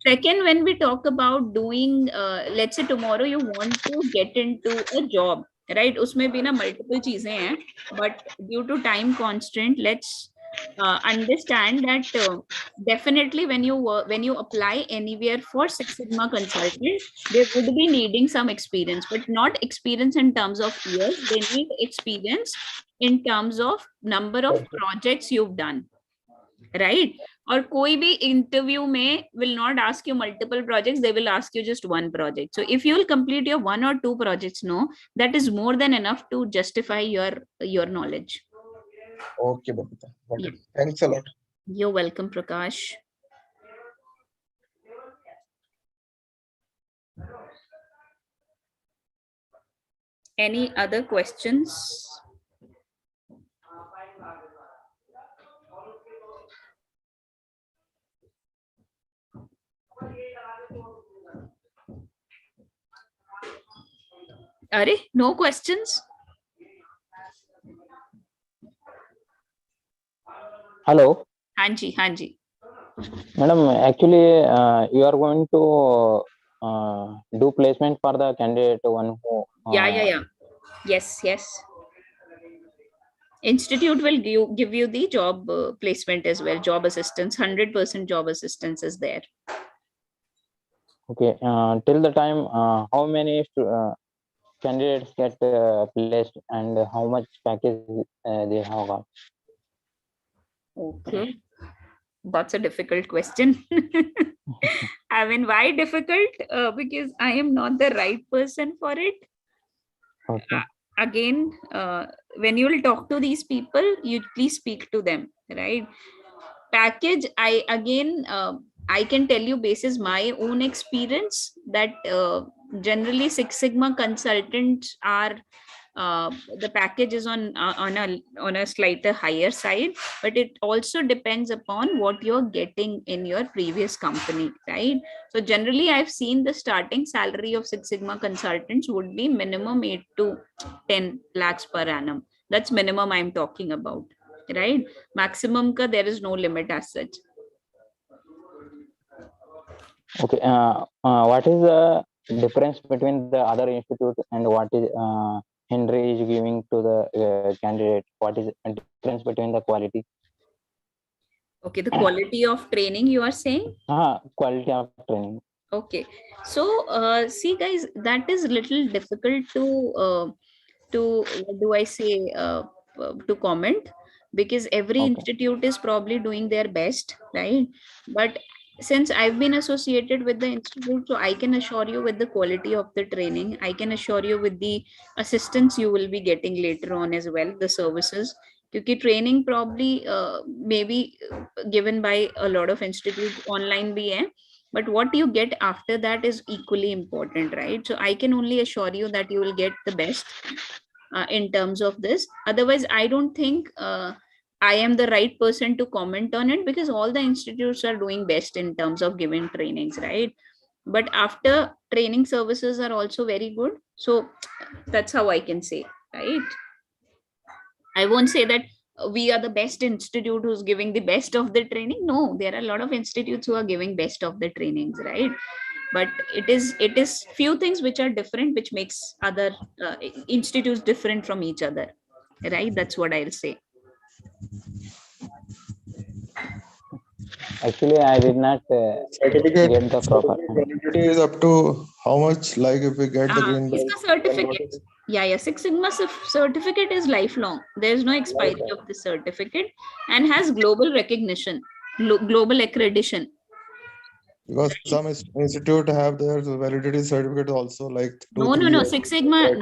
Second, when we talk about doing, let's say tomorrow you want to get into a job, right? Usme bhi na multiple cheezein hain, but due to time constraint, let's understand that definitely when you apply anywhere for Six Sigma consultant, they would be needing some experience, but not experience in terms of years. They need experience in terms of number of projects you've done, right? Or koi bhi interview में will not ask you multiple projects, they will ask you just one project. So if you will complete your 1 or 2 projects, no, that is more than enough to justify your knowledge. Okay, Babita. Okay. Thanks a lot. You're welcome, Prakash. Any other questions? Are no questions? Hello. Hanji, Hanji. Madam, actually, you are going to do placement for the candidate one who. Yeah. Yes. Institute will give you the job placement as well, job assistance, 100% job assistance is there. Okay. Till the time, how many candidates get placed and how much package they have got? Okay. That's a difficult question. I mean, why difficult? Because I am not the right person for it. Okay. Again, when you will talk to these people, you please speak to them, right? Package, I can tell you basis my own experience that generally Six Sigma consultants are the package is on a slightly higher side, but it also depends upon what you're getting in your previous company, right? So generally I've seen the starting salary of Six Sigma consultants would be minimum 8 to 10 lakhs per annum. That's minimum I'm talking about, right? Maximum ka there is no limit as such. Okay. What is the difference between the other institute and what is Henry is giving to the candidate? What is the difference between the quality? Okay, the quality of training you are saying? Quality of training. Okay, so see guys, that is little difficult to what do I say, to comment, because every institute is probably doing their best, right? But since I've been associated with the institute, so I can assure you with the quality of the training, I can assure you with the assistance you will be getting later on as well, the services. Because training probably maybe given by a lot of institutes online bhi hai, but what you get after that is equally important, right? So I can only assure you that you will get the best in terms of this. Otherwise, I don't think I am the right person to comment on it, because all the institutes are doing best in terms of giving trainings, right? But after training services are also very good. So that's how I can say, right? I won't say that we are the best institute who's giving the best of the training. No, there are a lot of institutes who are giving best of the trainings, right? But it is few things which are different, which makes other institutes different from each other, right? That's what I'll say. Actually, I did not certificate get the proper. validity is up to how much? Like if we get the green belt. Certificate. Yeah. Six Sigma certificate is lifelong. There is no expiry of the certificate and has global recognition, global accreditation. Because some institute have their validity certificate also, like 2-3 No. years. Six Sigma.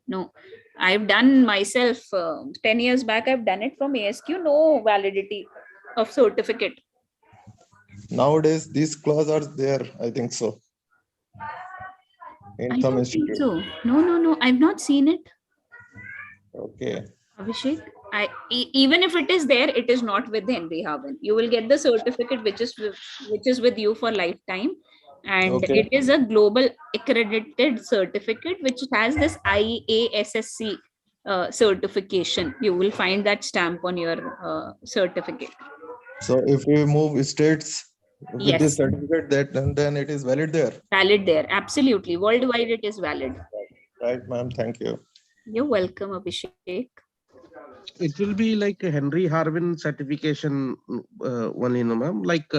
No. I've done myself 10 years back. I've done it from IASSC. No validity of certificate. Nowadays, these clauses are there. I think so. In some institute. So no. I've not seen it. Okay. Abhishek, even if it is there, it is not with Henry Harvin. You will get the certificate which is with you for lifetime, and it is a global accredited certificate which has this IASSC certification. You will find that stamp on your certificate. So if we move states with this certificate, then it is valid there. Valid there, absolutely. Worldwide, it is valid. Right, ma'am. Thank you. You're welcome, Abhishek. It will be like a Henry Harvin certification one, ma'am. Like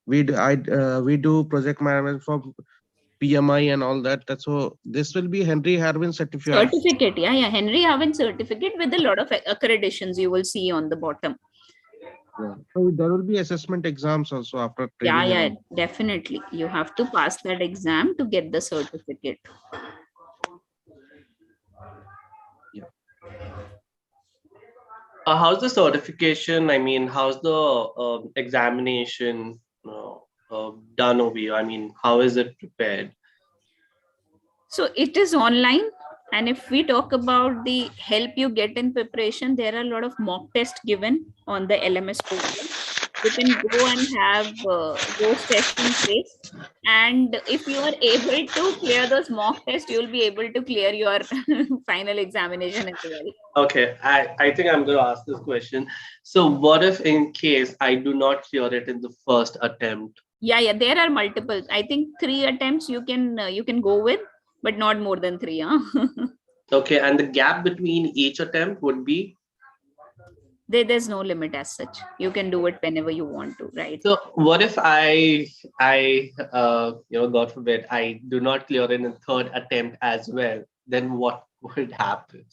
we do project management for PMI and all that. So this will be Henry Harvin certificate. Certificate, yeah. Henry Harvin certificate with a lot of accreditations you will see on the bottom. Yeah. So there will be assessment exams also after training. Yeah, definitely. You have to pass that exam to get the certificate. How's the certification? I mean, how's the examination done over here? I mean, how is it prepared? So it is online. And if we talk about the help you get in preparation, there are a lot of mock tests given on the LMS portal. you can go and have those tests in place. And if you are able to clear those mock tests, you will be able to clear your final examination as well. Okay, I think I'm going to ask this question. So what if in case I do not clear it in the first attempt? Yeah, there are multiple. I think 3 attempts you can go with, but not more than 3. Okay, and the gap between each attempt would be? There's no limit as such. You can do it whenever you want to, right? So what if I God forbid, I do not clear it in the third attempt as well? Then what would happen?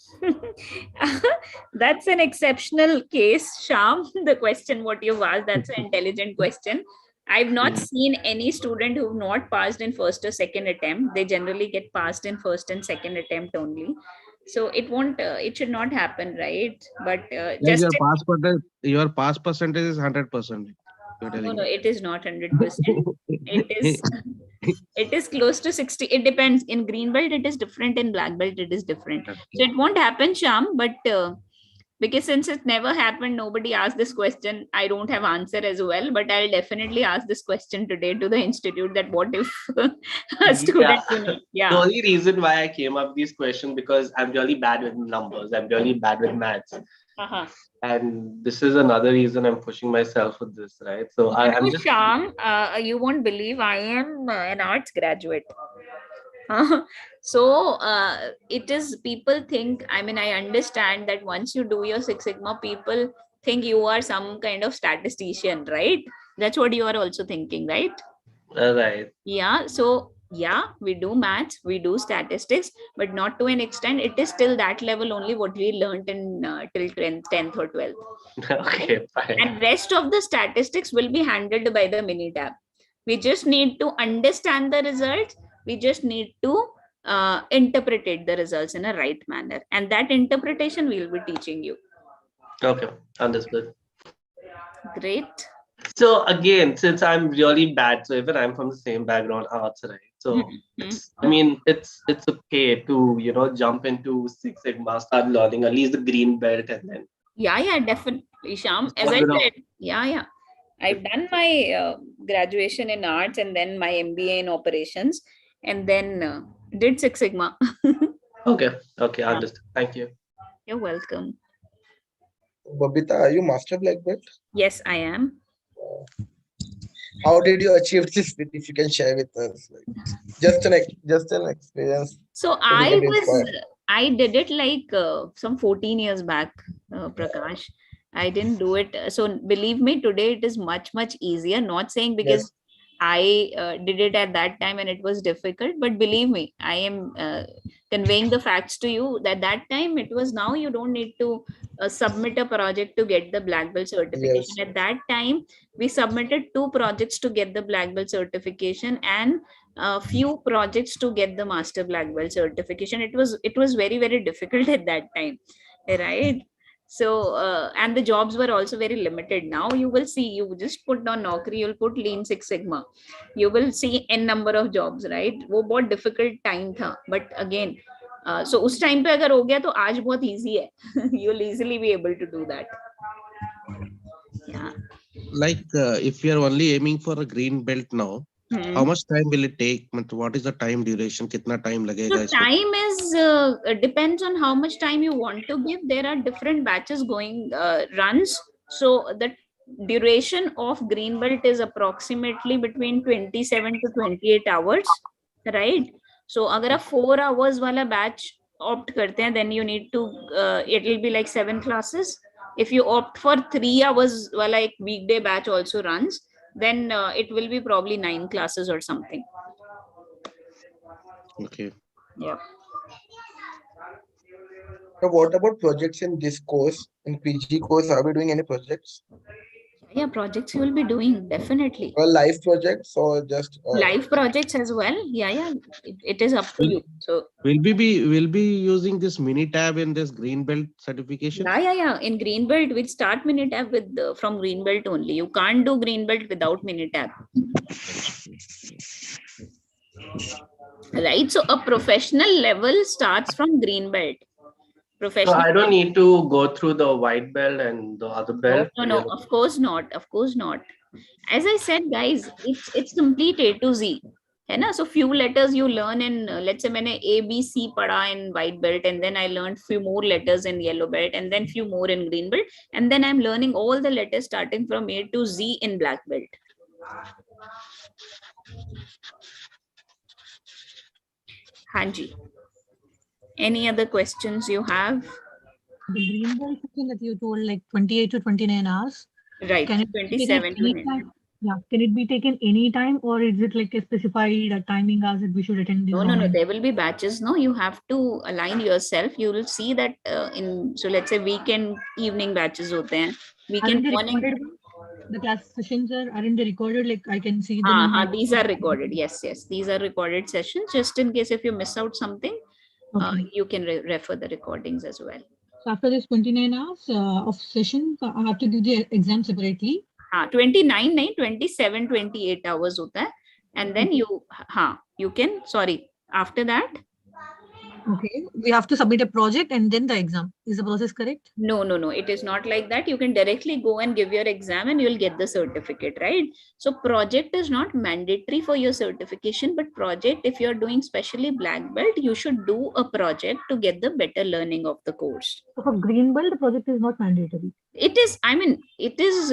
That's an exceptional case, Shyam. The question what you've asked, that's an intelligent question. I've not seen any student who've not passed in first or second attempt. They generally get passed in first and second attempt only. So it won't, it should not happen, right? But just your pass percentage is 100%. No, it is not 100%. It is close to 60. It depends. In green belt, it is different. In black belt, it is different. So it won't happen, Shyam. But because since it never happened, nobody asked this question. I don't have answer as well. But I'll definitely ask this question today to the institute, that what if a student? The only reason why I came up with these questions because I'm really bad with numbers. I'm really bad with maths. And this is another reason I'm pushing myself with this, right? So I'm just... Shyam, you won't believe I am an arts graduate. So it is, people think, I mean, I understand that once you do your Six Sigma, people think you are some kind of statistician, right? That's what you are also thinking, right? Right. Yeah. So yeah, we do maths, we do statistics, but not to an extent. It is still that level only what we learned in till 10th or 12th. Okay, fine. And rest of the statistics will be handled by the Minitab. We just need to understand the results. We just need to interpret the results in a right manner. And that interpretation we will be teaching you. Okay, understood. Great. So again, since I'm really bad, so even I'm from the same background, arts, right? So I mean, it's okay to jump into Six Sigma, start learning at least the green belt, and then. Yeah, definitely, Shyam. As I said, I've done my graduation in arts and then my MBA in operations, and then did Six Sigma. Okay, understood. Thank you. You're welcome. Babita, are you master black belt? Yes, I am. How did you achieve this? If you can share with us, just an experience. So I did it like some 14 years back, Prakash. I didn't do it. So believe me, today it is much easier. Not saying because I did it at that time and it was difficult, but believe me, I am conveying the facts to you that time it was. Now you don't need to submit a project to get the black belt certification. At that time, we submitted 2 projects to get the black belt certification and a few projects to get the master black belt certification. It was very difficult at that time, right? So and the jobs were also very limited. Now you will see, you just put on Naukri, you'll put Lean Six Sigma, you will see n number of jobs, right? वो बहुत difficult time था, but again so उस time पे अगर हो गया तो आज बहुत easy है. You'll easily be able to do that. Yeah. Like if you are only aiming for a green belt now, how much time will it take? What is the time duration? Kitna time lagega? So time is depends on how much time you want to give. There are different batches going runs. So the duration of green belt is approximately between 27 to 28 hours, right? So agar a 4 hours wala batch opt karte hain, then you need to it will be like 7 classes. If you opt for 3 hours wala ek weekday batch also runs, then it will be probably 9 classes or something. Okay. Yeah. So what about projects in this course? In PG course, are we doing any projects? Yeah, projects you will be doing, definitely. Well, live projects or just live projects as well. Yeah. It is up to you. So will be using this mini tab in this green belt certification? Yeah. In green belt, we start mini tab with from green belt only. You can't do green belt without mini tab. Right. So a professional level starts from green belt. Professional. So I don't need to go through the white belt and the other belt. No, of course not. Of course not. As I said, guys, it's complete A to Z. है ना? So few letters you learn in, let's say मैंने A, B, C पढ़ा in white belt, and then I learned few more letters in yellow belt, and then few more in green belt, and then I'm learning all the letters starting from A to Z in black belt. Hanji. Any other questions you have? The green belt thing that you told, like 28 to 29 hours. Right. Can it 27 to 29. Yeah. Can it be taken any time, or is it like a specified timing hours that we should attend? No. There will be batches. No, you have to align yourself. You will see that so let's say weekend evening batches hote hain. Weekend morning. The class sessions aren't they recorded? Like I can see them. These are recorded. Yes. These are recorded sessions. Just in case if you miss out something, you can refer the recordings as well. So after this 29 hours of session, I have to do the exam separately. 29, 27, 28 hours hota hai. And then you can, after that. Okay, we have to submit a project and then the exam. Is the process correct? No. It is not like that. You can directly go and give your exam and you'll get the certificate, right? So project is not mandatory for your certification, but project, if you're doing specially black belt, you should do a project to get the better learning of the course. So for green belt, the project is not mandatory. It is, it is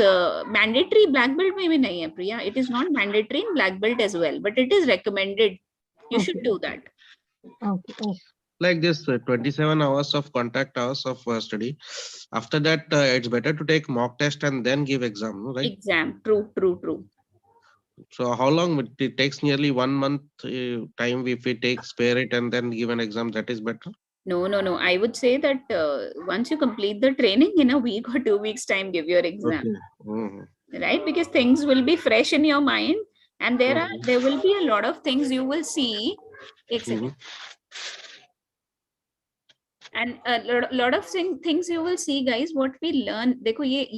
mandatory black belt maybe nahi hai, Priya. It is not mandatory in black belt as well, but it is recommended. You should do that. Okay. Like this 27 hours of contact hours of study. After that, it's better to take mock test and then give exam, right? Exam, true. So how long it takes? Nearly 1 month time if we take spare it and then give an exam, that is better? No. I would say that once you complete the training in a week or 2 weeks time, give your exam. Okay. Right? Because things will be fresh in your mind, and there will be a lot of things you will see. And a lot of things you will see, guys, what we learn.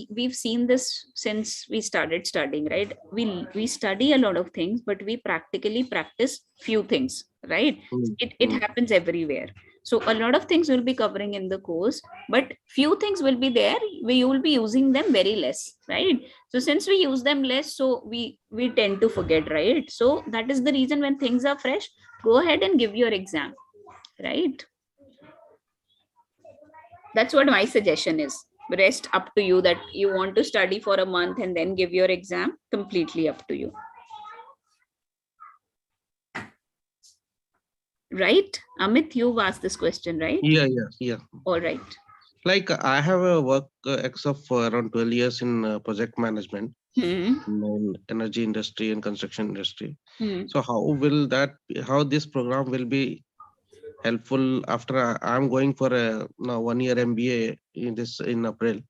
We've seen this since we started studying, right? We study a lot of things, but we practically practice few things, right? It happens everywhere. So a lot of things will be covering in the course, but few things will be there. We will be using them very less, right? So since we use them less, so we tend to forget, right? So that is the reason when things are fresh, go ahead and give your exam, right? That's what my suggestion is. Rest up to you, that you want to study for a month and then give your exam, completely up to you. Right? Amit, you've asked this question, right? Yeah. All right. Like I have a work ex of around 12 years in project management in energy industry and construction industry. So how this program will be helpful after I'm going for a 1 year MBA in April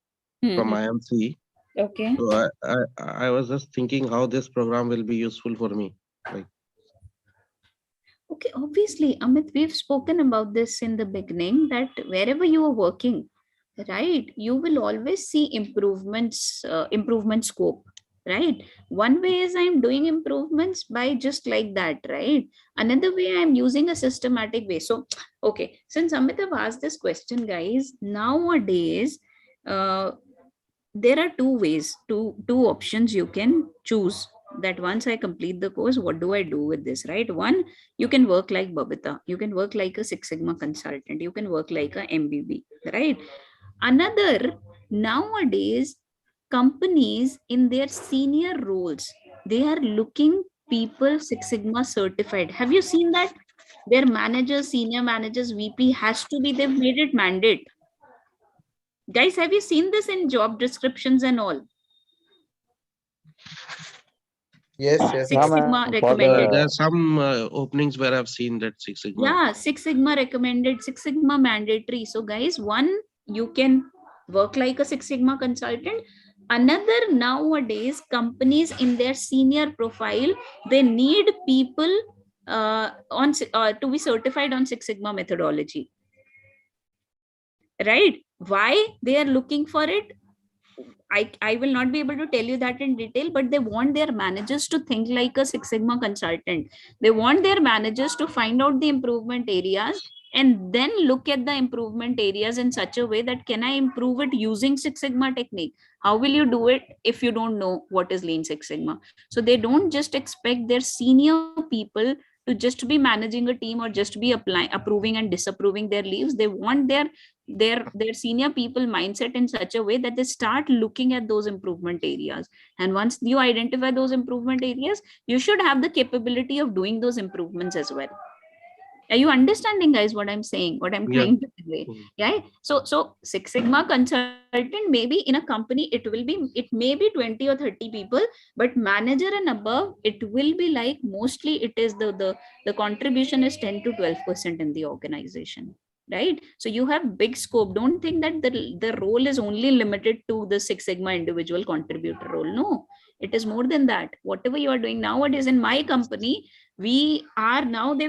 from IMC. Okay. So I was just thinking how this program will be useful for me. Okay, obviously, Amit, we've spoken about this in the beginning, that wherever you are working, right, you will always see improvement scope, right? One way is I'm doing improvements by just like that, right? Another way, I'm using a systematic way. So, okay, since Amit have asked this question, guys, nowadays, there are two ways, two options you can choose. That once I complete the course, what do I do with this, right? One, you can work like Babita. You can work like a Six Sigma consultant. You can work like a MBB, right? Another, nowadays, companies in their senior roles, they are looking people Six Sigma certified. Have you seen that? Their managers, senior managers, VP has to be, they've made it mandate. Guys, have you seen this in job descriptions and all? Yes. Six Sigma recommended. There are some openings where I've seen that Six Sigma. Yeah, Six Sigma recommended, Six Sigma mandatory. So guys, one, you can work like a Six Sigma consultant. Another, nowadays, companies in their senior profile, they need people to be certified on Six Sigma methodology. Right? Why they are looking for it? I will not be able to tell you that in detail, but they want their managers to think like a Six Sigma consultant. They want their managers to find out the improvement areas and then look at the improvement areas in such a way that can I improve it using Six Sigma technique? How will you do it if you don't know what is Lean Six Sigma? So they don't just expect their senior people to just be managing a team or just be approving and disapproving their leaves. They want their senior people mindset in such a way that they start looking at those improvement areas. And once you identify those improvement areas, you should have the capability of doing those improvements as well. Are you understanding, guys, what I'm saying, what I'm trying to say? Yeah. So Six Sigma consultant, maybe in a company, it may be 20 or 30 people, but manager and above, it will be like mostly it is the contribution is 10 to 12% in the organization. Right? So you have big scope. Don't think that the role is only limited to the Six Sigma individual contributor role. No, it is more than that. Whatever you are doing nowadays in my company, they've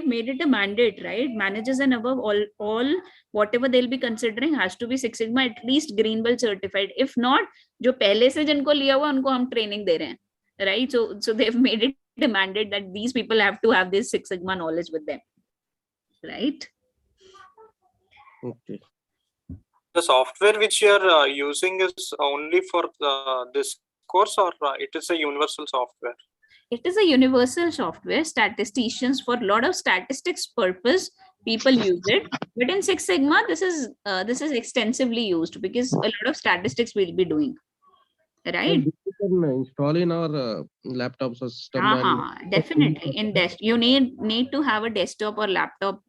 made it a mandate, right? Managers and above, all whatever they'll be considering has to be Six Sigma, at least green belt certified. If not, जो पहले से जिनको लिया हुआ उनको हम training दे रहे हैं, right? So they've made it a mandate that these people have to have this Six Sigma knowledge with them, right? Okay. The software which you are using is only for this course, or it is a universal software? It is a universal software. Statisticians, for a lot of statistics purpose, people use it. But in Six Sigma, this is extensively used because a lot of statistics we'll be doing. Right? We can install in our laptops or system. Definitely. You need to have a desktop or laptop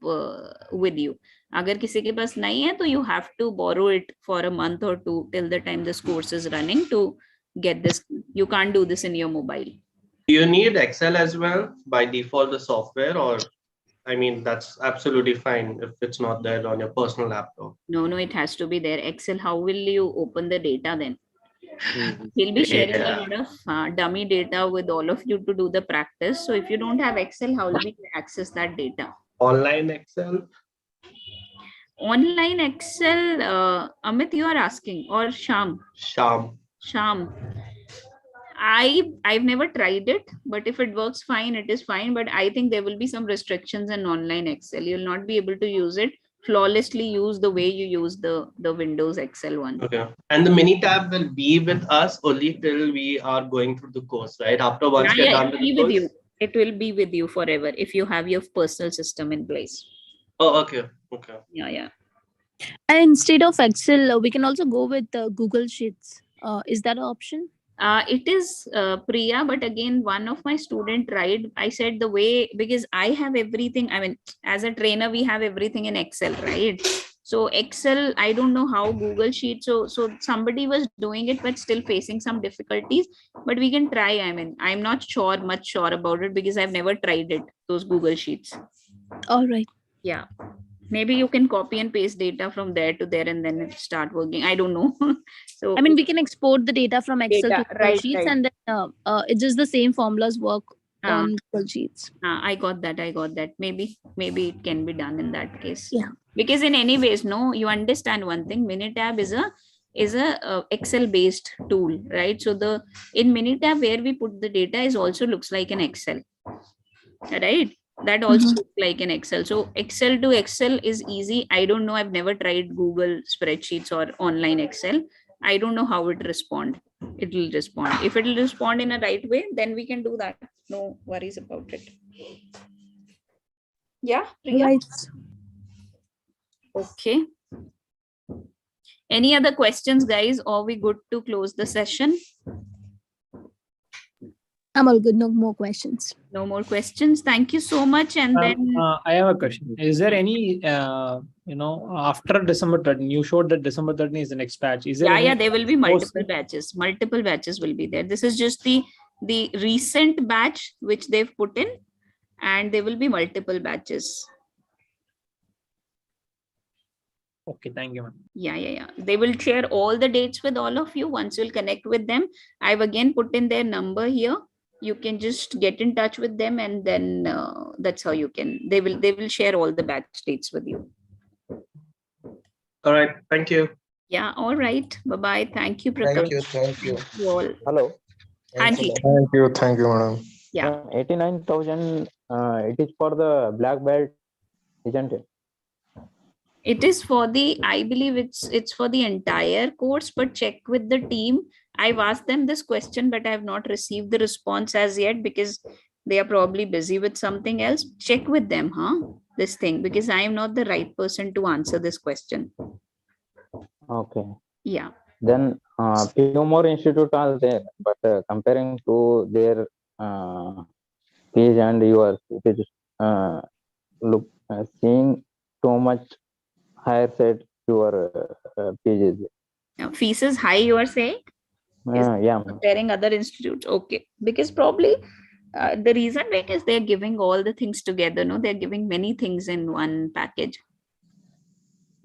with you. अगर किसी के पास नहीं है तो you have to borrow it for a month or two till the time this course is running to get this. You can't do this in your mobile. Do you need Excel as well by default, the software, or I mean that's absolutely fine if it's not there on your personal laptop? No, it has to be there. Excel, how will you open the data then? He'll be sharing a lot of dummy data with all of you to do the practice. So if you don't have Excel, how will we access that data? Online Excel? Online Excel, Amit, you are asking, or Sham? Sham. I've never tried it, but if it works fine, it is fine. But I think there will be some restrictions in online Excel. You'll not be able to use it flawlessly use the way you use the Windows Excel one. Okay. And the mini tab will be with us only till we are going through the course, right? After once we're done with the course? It will be with you forever if you have your personal system in place. Oh, okay. Yeah. And instead of Excel, we can also go with Google Sheets. Is that an option? It is Priya, but again, one of my students tried. I said the way, because I have everything. I mean, as a trainer, we have everything in Excel, right? So Excel, I don't know how Google Sheets. So somebody was doing it, but still facing some difficulties. But we can try. I mean, I'm not much sure about it because I've never tried it. Those Google Sheets. All right. Yeah. Maybe you can copy and paste data from there to there and then it start working. I don't know. So I mean, we can export the data from Excel to Google Sheets, and then it's just the same formulas work on Google Sheets. I got that. Maybe it can be done in that case. Yeah. Because in any ways, no, you understand one thing. Minitab is a Excel based tool, right? So in Minitab where we put the data is also looks like an Excel, right? That also looks like an Excel. So Excel to Excel is easy. I don't know. I've never tried Google spreadsheets or online Excel. I don't know how it respond. It will respond. If it will respond in a right way, then we can do that. No worries about it. Yeah. Priya? Right. Okay. Any other questions, guys? Or are we good to close the session? I'm all good. No more questions. No more questions. Thank you so much. And then I have a question. Is there any, after December 13, you showed that December 13 is the next batch. Is there there will be multiple batches. Multiple batches will be there. This is just the recent batch which they've put in, and there will be multiple batches. Okay, thank you, ma'am. Yeah. They will share all the dates with all of you once you'll connect with them. I've again put in their number here. You can just get in touch with them, and then that's how you can. They will share all the batch dates with you. All right. Thank you. Yeah. All right. Bye-bye. Thank you, Prakash. Thank you. You all. Hello. Anji. Thank you, madam. Yeah. 89,000. It is for the black belt, isn't it? It is for the, I believe it's for the entire course, but check with the team. I've asked them this question, but I have not received the response as yet because they are probably busy with something else. Check with them, this thing, because I am not the right person to answer this question. Okay. Yeah. Then few more institutes are there, but comparing to their fees and yours, it is seeing too much higher side your fees. Fees is high, you are saying? Yeah. Comparing other institutes. Okay. Because probably the reason being is they're giving all the things together. No, they're giving many things in one package.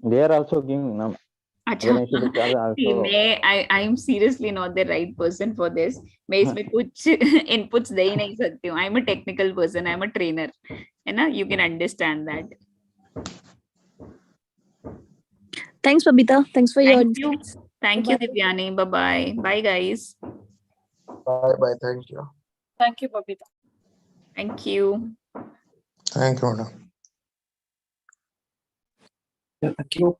They are also giving other institutes are also. I am seriously not the right person for this. मैं इसमें कुछ inputs दे ही नहीं सकती हूँ. I'm a technical person. I'm a trainer. है ना? You can understand that. Thanks, Babita. Thanks for your insights. Thank you, Divyani. Bye-bye. Bye, guys. Bye-bye. Thank you. Thank you, Babita. Thank you. Thank you, madam. Yeah, thank you.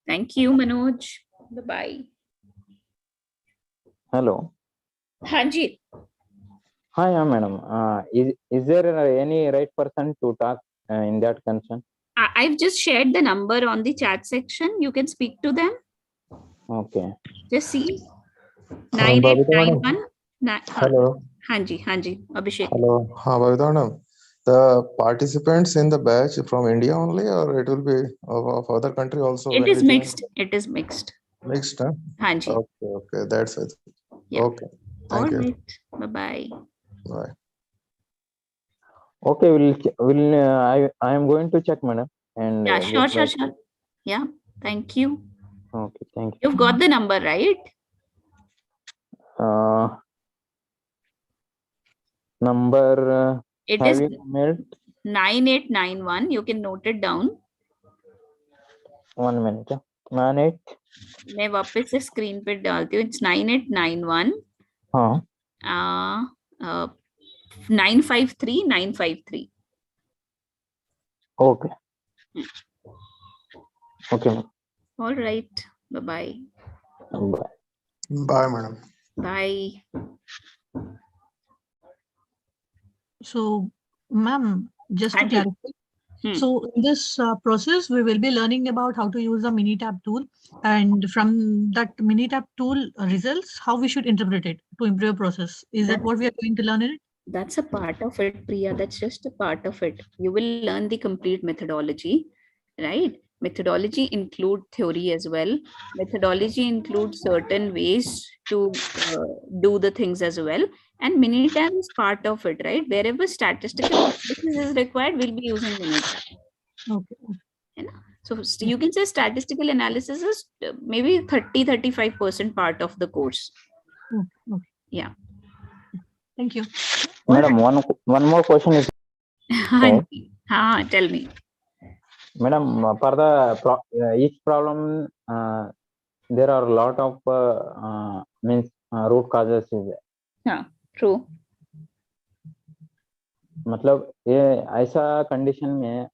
Thank you, Manoj. Bye-bye. Hello. Hanji. Hi, madam. Is there any right person to talk in that concern? I've just shared the number on the chat section. You can speak to them. Okay. Just see. Babita 9891. Hello. Hanji, Abhishek. Hello. Babita madam. The participants in the batch from India only, or it will be of other country also? It is mixed. It is mixed. Mixed, huh? Hanji. Okay. That's it. Yeah. Okay. Thank you. Right. Bye-bye. Bye. Okay, I am going to check, madam. And yeah, sure. Yeah, thank you. Okay, thank you. You've got the number, right? Number. It is 9891. You can note it down. 1 minute. 98. मैं वापस से screen पे डालती हूँ. It's 9891. हाँ. 953. Okay. Okay. All right. Bye-bye. Bye. Bye, madam. Bye. So, ma'am, just to clarify. So in this process, we will be learning about how to use the Minitab tool, and from that Minitab tool results, how we should interpret it to improve process. Is that what we are going to learn in it? That's a part of it, Priya. That's just a part of it. You will learn the complete methodology, right? Methodology include theory as well. Methodology includes certain ways to do the things as well. And Minitab is part of it, right? Wherever statistical analysis is required, we'll be using Minitab. Okay. So you can say statistical analysis is maybe 30-35% part of the course. Okay. Yeah. Thank you. Madam, one more question is. Tell me. Madam, for the each problem, there are a lot of root causes is there. Yeah, true. मतलब ये ऐसा condition में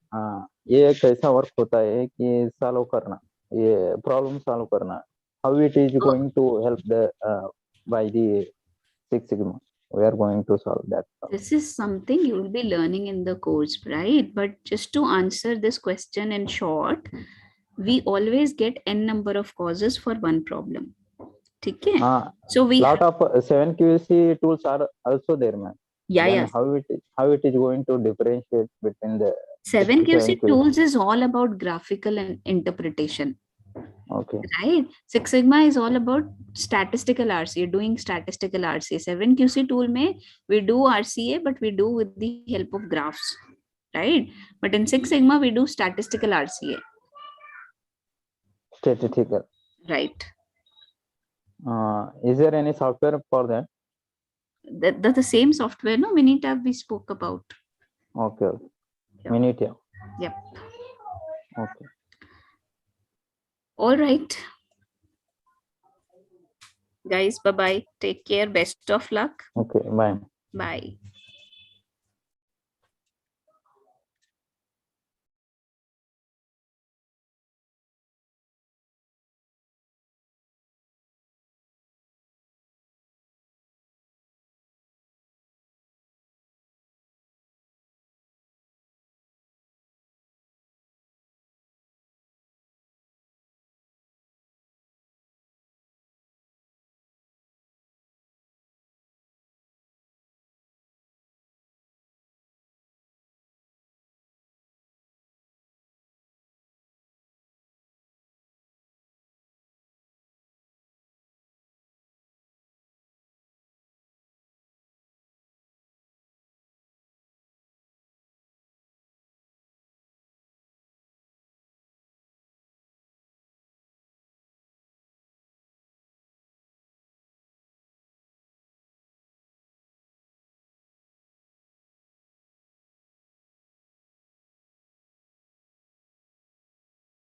ये एक ऐसा work होता है कि सॉल्व करना, ये प्रॉब्लम सॉल्व करना, how it is going to help the by the Six Sigma. We are going to solve that problem. This is something you will be learning in the course, right? But just to answer this question in short, we always get n number of causes for one problem. Okay? So we lot of 7QC tools are also there, man. Yeah. How it is going to differentiate between the 7QC tools is all about graphical and interpretation. Okay. Right. Six Sigma is all about statistical RCA, doing statistical RCA. 7QC tool mein we do RCA, but we do with the help of graphs. Right. But in Six Sigma, we do statistical RCA. Statistical. Right. Is there any software for that? The same software, no? Minitab we spoke about. Okay. Yep. Minitab. Yep. Okay. All right. Guys, bye-bye. Take care. Best of luck. Okay, bye. Bye.